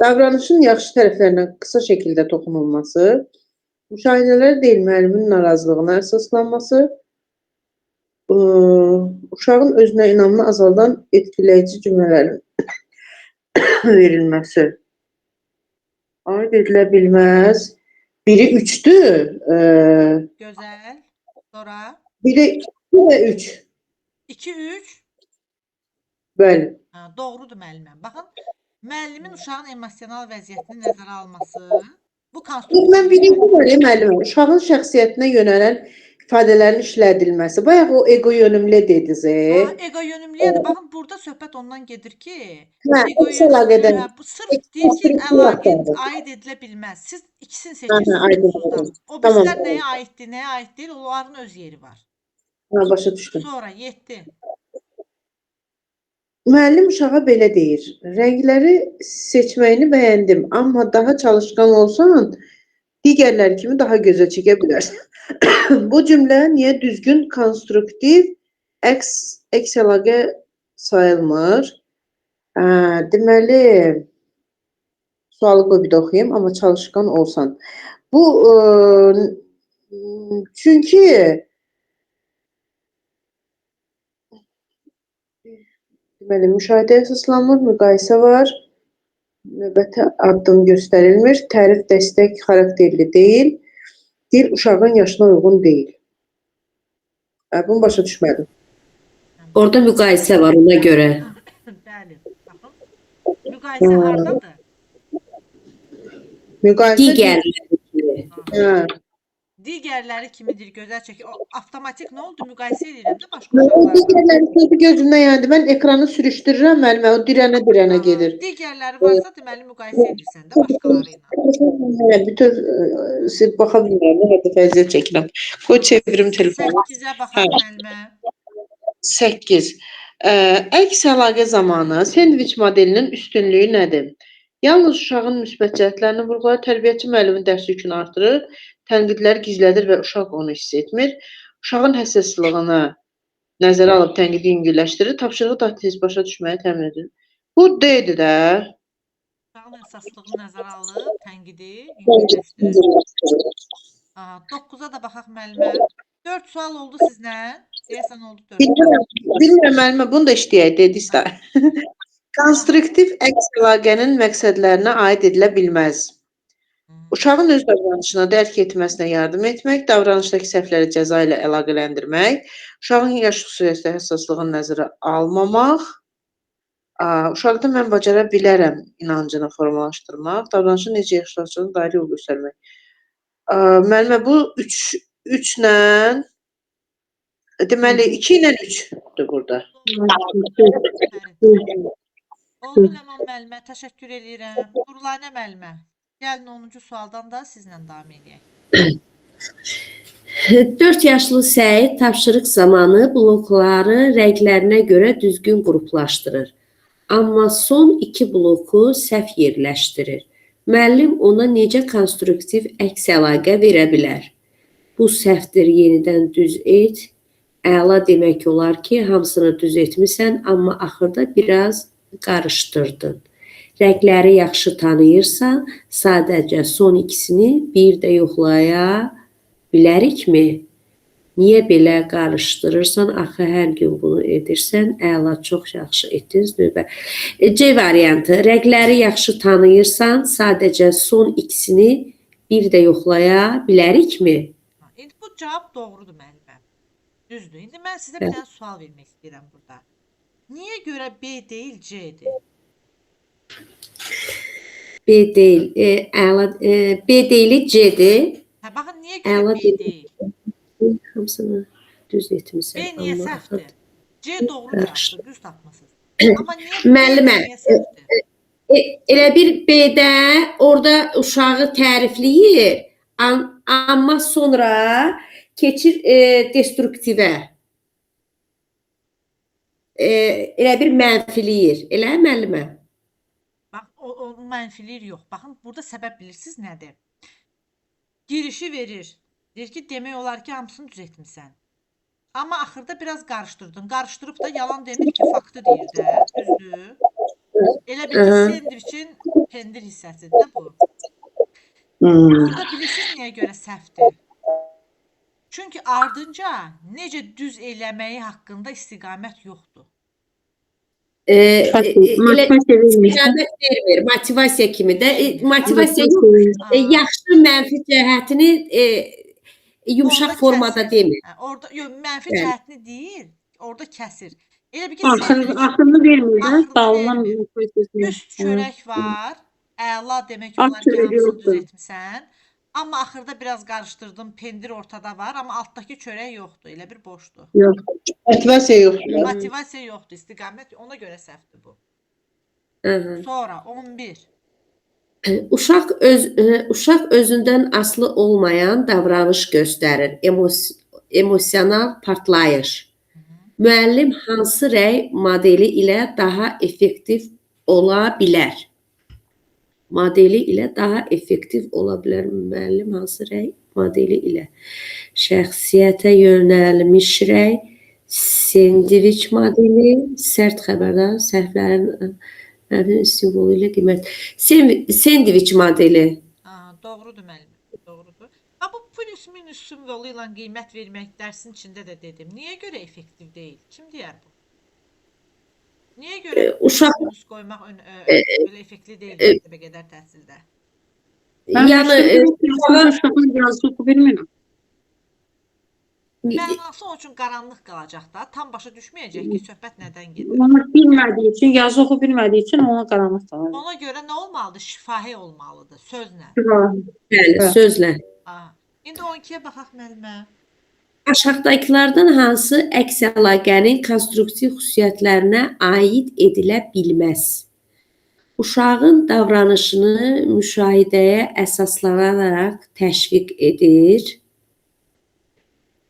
[SPEAKER 3] davranışın yaxşı tərəflərinə qısa şəkildə toxunulması, müşahidələr deyil, müəllimin narazılığına əsaslanması, uşağın özünə inamını azaldan etkiləyici cümlələrin verilməsi. Aid edilə bilməz. Biri 3'dür.
[SPEAKER 1] Gözəl. Sonra?
[SPEAKER 3] Biri 2 və 3.
[SPEAKER 1] 2, 3.
[SPEAKER 3] Bəli.
[SPEAKER 1] Doğrudur müəllimə. Baxın, müəllimin uşağın emosional vəziyyətini nəzərə alması. Bu konstruktiv.
[SPEAKER 3] Mən birinci görəyim müəllimə. Uşağın şəxsiyyətinə yönələn ifadələrin işlədilməsi. Bayaq o ego yönümlü dediniz.
[SPEAKER 1] Ego yönümlüyədir. Baxın, burada söhbət ondan gedir ki,
[SPEAKER 3] ego yönümlü,
[SPEAKER 1] bu sırf deyir ki, əlaqə aid edilə bilməz. Siz ikisini seçirsiniz. O birislər nəyə aiddir, nəyə aid deyil, onların öz yeri var.
[SPEAKER 3] Başa düşdüm.
[SPEAKER 1] Sonra 7.
[SPEAKER 3] Müəllim uşağa belə deyir. Rəngləri seçməyini bəyəndim, amma daha çalışqan olsan, digərləri kimi daha gözə çəkə bilərsən. Bu cümlə niyə düzgün konstruktiv əks əlaqə sayılmır? Deməli, sualı qoy bir də oxuyayım, amma çalışqan olsan. Bu, çünki deməli, müşahidəyə əsaslanmır, müqayisə var, növbəti addım göstərilmir, tərif dəstək xarakterli deyil, dil uşağın yaşına uyğun deyil. Bunu başa düşmədim.
[SPEAKER 4] Orada müqayisə var ona görə.
[SPEAKER 1] Bəli, baxın. Müqayisə hardadır?
[SPEAKER 3] Müqayisə
[SPEAKER 4] Digərləri.
[SPEAKER 1] Digərləri kimidir? Gözəl çəkir. O avtomatik nə oldu? Müqayisə edirəm də başqa uşaqlarla.
[SPEAKER 3] Digərləri sözü gözümdən yandı. Mən ekranı sürüşdürürəm, müəllimə, o dirənə gedir.
[SPEAKER 1] Digərləri varsa deməli müqayisə edirsən də başqaları ilə.
[SPEAKER 3] Bütün siz baxa bilmirəm, hər dəfə əziyyət çəkirəm. Qoy çevirim telefonu.
[SPEAKER 1] 8-ə baxaq müəllimə.
[SPEAKER 3] 8. Əks əlaqə zamanı sendviç modelinin üstünlüyü nədir? Yalnız uşağın müsbət cəhətlərini vurğulayır, tərbiyəçi müəllimin dərsi yükünü artırır, tənqidləri gizlədir və uşaq onu hiss etmir. Uşağın həssaslığını nəzərə alıb tənqidi yüngülləşdirir, tapşırığı daha tez başa düşməyi təmin edir. Bu D-dir də.
[SPEAKER 1] Uşağın əsaslığı nəzərə alıb, tənqidi yüngülləşdirir. 9-a da baxaq müəllimə. 4 sual oldu sizlə. Deyəsən oldu 4.
[SPEAKER 3] Bilmirəm müəllimə, bunu da işləyək, dediksə. Konstruktiv əks əlaqənin məqsədlərinə aid edilə bilməz. Uşağın öz davranışını dərk etməsinə yardım etmək, davranışdakı səhvləri cəza ilə əlaqələndirmək, uşağın yaş xüsusiyyətləri həssaslığını nəzərə almamaq, uşaqda mən bacara bilərəm inancını formalaşdırmaq, davranışın necə yaxşılaşdığını dair yol göstərmək. Müəllimə, bu 3 ilə, deməli 2 ilə 3-dür burada.
[SPEAKER 1] Oldu Ləman müəllimə, təşəkkür edirəm. Nurlanə müəllimə, gəlin 10-cu sualdan da sizlə davam edək.
[SPEAKER 4] 4 yaşlı Səid tapşırıq zamanı blokları rənglərinə görə düzgün qruplaşdırır. Amma son 2 bloku səhv yerləşdirir. Müəllim ona necə konstruktiv əks əlaqə verə bilər? Bu səhvdir, yenidən düz et. Əla demək olar ki, hamısını düz etmisən, amma axırda biraz qarışdırdın. Rəngləri yaxşı tanıyırsan, sadəcə son ikisini bir də yoxlaya bilərikmi? Niyə belə qarışdırırsan? Axı hər gün bunu edirsən. Əla, çox yaxşı etdiniz. Növbə. C variantı. Rəngləri yaxşı tanıyırsan, sadəcə son ikisini bir də yoxlaya bilərikmi?
[SPEAKER 1] İndi bu cavab doğrudur müəllimə. Düzdür. İndi mən sizə bir dənə sual vermək istəyirəm burada. Niyə görə B deyil, C-dir?
[SPEAKER 4] B deyil. B deyil, C-dir.
[SPEAKER 1] Baxın, niyə görə B deyil?
[SPEAKER 4] Hamısını düz etmisən.
[SPEAKER 1] B niyə səhvdir? C doğru cavabdır, düz tapmısınız. Amma niyə
[SPEAKER 4] Müəllimə,
[SPEAKER 1] səhvdir?
[SPEAKER 4] Elə bir B-də orada uşağı tərifləyir, amma sonra keçir destruktivə. Elə bir mənfiliyir. Elə müəllimə?
[SPEAKER 1] Bax, o mənfilir yox. Baxın, burada səbəb bilirsiniz nədir? Girişi verir. Deyir ki, demək olar ki, hamısını düz etmisən. Amma axırda biraz qarışdırdın. Qarışdırıb da yalan demir ki, faktı deyir də. Düzdür. Elə bir ki, sendviçin pendir hissəsidir də bu. Burada bilirsiniz niyə görə səhvdir? Çünki ardınca necə düz eləməyi haqqında istiqamət yoxdur.
[SPEAKER 4] İstiqamət vermir. Motivasiya kimi də. Motivasiya yox. Yaxşı mənfi cəhətini yumşaq formada demir.
[SPEAKER 1] Orada mənfi cəhətini deyil, orada kəsir. Elə bir ki,
[SPEAKER 2] axırını vermir, dalınan
[SPEAKER 1] üst çörək var, əla demək olar ki, hamısını düz etmisən. Amma axırda biraz qarışdırdım, pendir ortada var, amma altdakı çörək yoxdur, elə bir boşdur.
[SPEAKER 3] Yox, motivasiya yoxdur.
[SPEAKER 1] Motivasiya yoxdur, istiqamət, ona görə səhvdir bu. Sonra 11.
[SPEAKER 4] Uşaq özündən asılı olmayan davranış göstərir. Emosional partlayış. Müəllim hansı rəng modeli ilə daha effektiv ola bilər? Modeli ilə daha effektiv ola bilər. Müəllim hansı rəng modeli ilə? Şəxsiyyətə yönəlmiş rəng, sendviç modeli, sərt xəbərlər, səhvlərin simvolu ilə qiymət. Sendviç modeli.
[SPEAKER 1] Doğrudur müəllim, doğrudur. Bu plus minus simvolu ilə qiymət vermək dərsin içində də dedim. Niyə görə effektiv deyil? Kim deyər bu? Niyə görə minus qoymaq belə effektli deyil məktəbə qədər təhsildə?
[SPEAKER 4] Yəni
[SPEAKER 2] uşağın yazı oxu bilmirəm.
[SPEAKER 1] Mənası onun üçün qaranlıq qalacaq da, tam başa düşməyəcək ki, söhbət nədən gedir.
[SPEAKER 2] Onu bilmədiyi üçün, yazı oxu bilmədiyi üçün ona qaranlıq qalacaq.
[SPEAKER 1] Ona görə nə olmalıdır? Şifahi olmalıdır, sözlə.
[SPEAKER 4] Bəli, sözlə.
[SPEAKER 1] İndi 12-yə baxaq müəllimə.
[SPEAKER 4] Aşağıdakılardan hansı əks əlaqənin konstruktiv xüsusiyyətlərinə aid edilə bilməz? Uşağın davranışını müşahidəyə əsaslanaraq təşviq edir.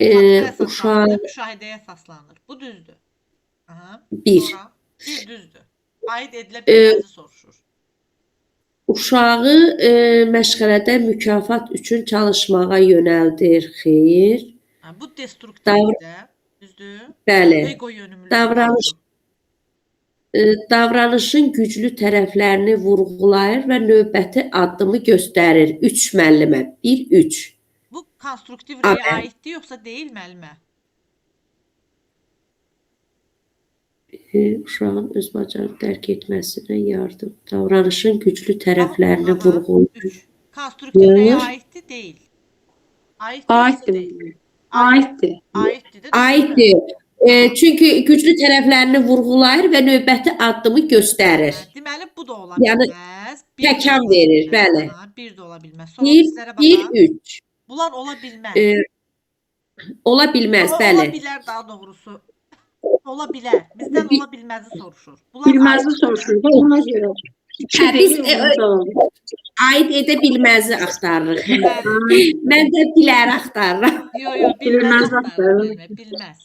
[SPEAKER 1] Fakta əsaslanır,
[SPEAKER 4] Uşaq
[SPEAKER 1] müşahidəyə əsaslanır. Bu düzdür. Aha.
[SPEAKER 4] bir.
[SPEAKER 1] Sonra bir düzdür. Aid edilə bilməzi soruşur.
[SPEAKER 4] Uşağı məşğələdə mükafat üçün çalışmağa yönəldir. Xeyr.
[SPEAKER 1] Ha, bu destruktivdir. Düzdür?
[SPEAKER 4] Bəli.
[SPEAKER 1] Ego yönümlü.
[SPEAKER 4] Davranışın güclü tərəflərini vurğulayır və növbəti addımı göstərir. 3 müəllimə. 1 3.
[SPEAKER 1] Bu konstruktiv rəyə
[SPEAKER 4] Aferin.
[SPEAKER 1] aiddir yoxsa deyil müəllimə?
[SPEAKER 4] Uşağın öz bacarıq dərk etməsinə yardım. Davranışın güclü tərəflərini
[SPEAKER 1] Aha,
[SPEAKER 4] vurğulayır.
[SPEAKER 1] 3. Konstruktiv rəyə
[SPEAKER 4] Buyur.
[SPEAKER 1] aiddir, deyil. Aiddir yoxsa
[SPEAKER 2] Aiddir.
[SPEAKER 1] deyil?
[SPEAKER 2] Aiddir.
[SPEAKER 1] Aiddir də.
[SPEAKER 4] Aiddir. Çünki güclü tərəflərini vurğulayır və növbəti addımı göstərir.
[SPEAKER 1] Deməli bu da ola
[SPEAKER 4] Yəni,
[SPEAKER 1] bilməz.
[SPEAKER 4] təkan verir, bəli.
[SPEAKER 1] Bir də ola bilməz. Sonra
[SPEAKER 4] 1
[SPEAKER 1] bizlərə
[SPEAKER 4] 1
[SPEAKER 1] baxaq.
[SPEAKER 4] 3.
[SPEAKER 1] Bunlar ola bilməz.
[SPEAKER 4] Ola bilməz,
[SPEAKER 1] Ola
[SPEAKER 4] bəli.
[SPEAKER 1] bilər daha doğrusu. Ola bilər. Bizdən
[SPEAKER 4] Bi-
[SPEAKER 1] ola bilməzi soruşur. Bunlar
[SPEAKER 2] Bilməzi
[SPEAKER 1] aiddir.
[SPEAKER 2] soruşur da ona görə.
[SPEAKER 4] Biz
[SPEAKER 2] İçəriyi
[SPEAKER 4] aid edə bilməzi axtarırıq. Mən də bilər axtarıram.
[SPEAKER 1] Yo yo bilməz
[SPEAKER 2] Bilməz
[SPEAKER 1] axtarır.
[SPEAKER 2] axtarır.
[SPEAKER 1] Bilməz.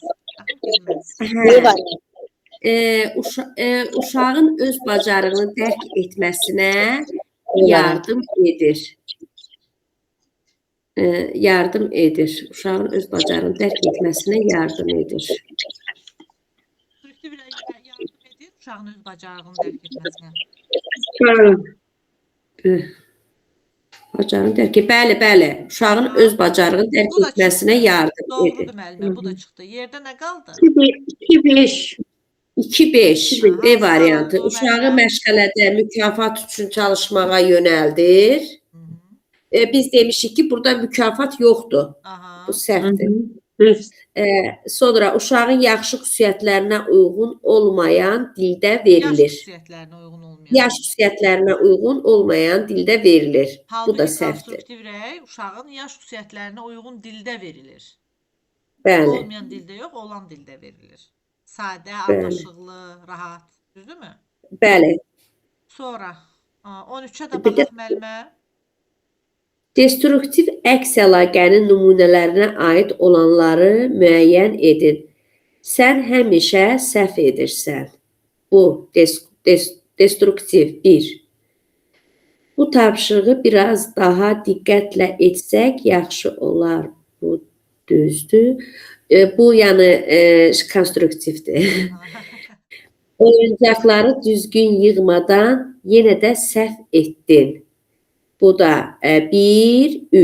[SPEAKER 1] Bilməz.
[SPEAKER 4] Uşağın öz bacarığını dərk etməsinə yardım edir. Yardım edir. Uşağın öz bacarığını dərk etməsinə yardım edir.
[SPEAKER 1] Konstruktiv rəyə yardım edir uşağın öz bacarığını dərk etməsinə.
[SPEAKER 4] Bacarığını dərk bəli, bəli. Uşağın öz bacarığını dərk
[SPEAKER 1] Bu da
[SPEAKER 4] etməsinə
[SPEAKER 1] çıxdı.
[SPEAKER 4] yardım edir.
[SPEAKER 1] Doğrudur müəllimə, bu da çıxdı. Yerdə nə qaldı?
[SPEAKER 2] 2-5.
[SPEAKER 4] 2-5
[SPEAKER 1] Aha,
[SPEAKER 4] B variantı.
[SPEAKER 1] sağ ol,
[SPEAKER 4] Uşağı
[SPEAKER 1] müəllimə.
[SPEAKER 4] məşğələdə mükafat üçün çalışmağa yönəldir.
[SPEAKER 1] Hı -hı.
[SPEAKER 4] Biz demişik ki, burada mükafat yoxdur.
[SPEAKER 1] Aha.
[SPEAKER 4] Bu səhvdir.
[SPEAKER 2] Düz.
[SPEAKER 4] Sonra uşağın yaxşı xüsusiyyətlərinə uyğun olmayan dildə
[SPEAKER 1] Yaş
[SPEAKER 4] verilir.
[SPEAKER 1] xüsusiyyətlərinə uyğun olmayan.
[SPEAKER 4] Yaş xüsusiyyətlərinə uyğun olmayan dildə verilir. Bu
[SPEAKER 1] Halbuki
[SPEAKER 4] da səhvdir.
[SPEAKER 1] konstruktiv rəy uşağın yaş xüsusiyyətlərinə uyğun dildə verilir.
[SPEAKER 4] Bəli.
[SPEAKER 1] Olmayan dildə yox, olan dildə verilir. Sadə,
[SPEAKER 4] Bəli.
[SPEAKER 1] anlaşıqlı, rahat. Düzdürmü?
[SPEAKER 4] Bəli.
[SPEAKER 1] Sonra 13-ə də
[SPEAKER 4] Bir də-
[SPEAKER 1] baxaq müəllimə.
[SPEAKER 4] Destruktiv əks əlaqənin nümunələrinə aid olanları müəyyən edin. Sən həmişə səhv edirsən. Bu destruktiv 1. Bu tapşırığı biraz daha diqqətlə etsək yaxşı olar. Bu düzdür. Bu yəni konstruktivdir. Oyuncaqları düzgün yığmadan yenə də səhv etdin. Bu da 1 3.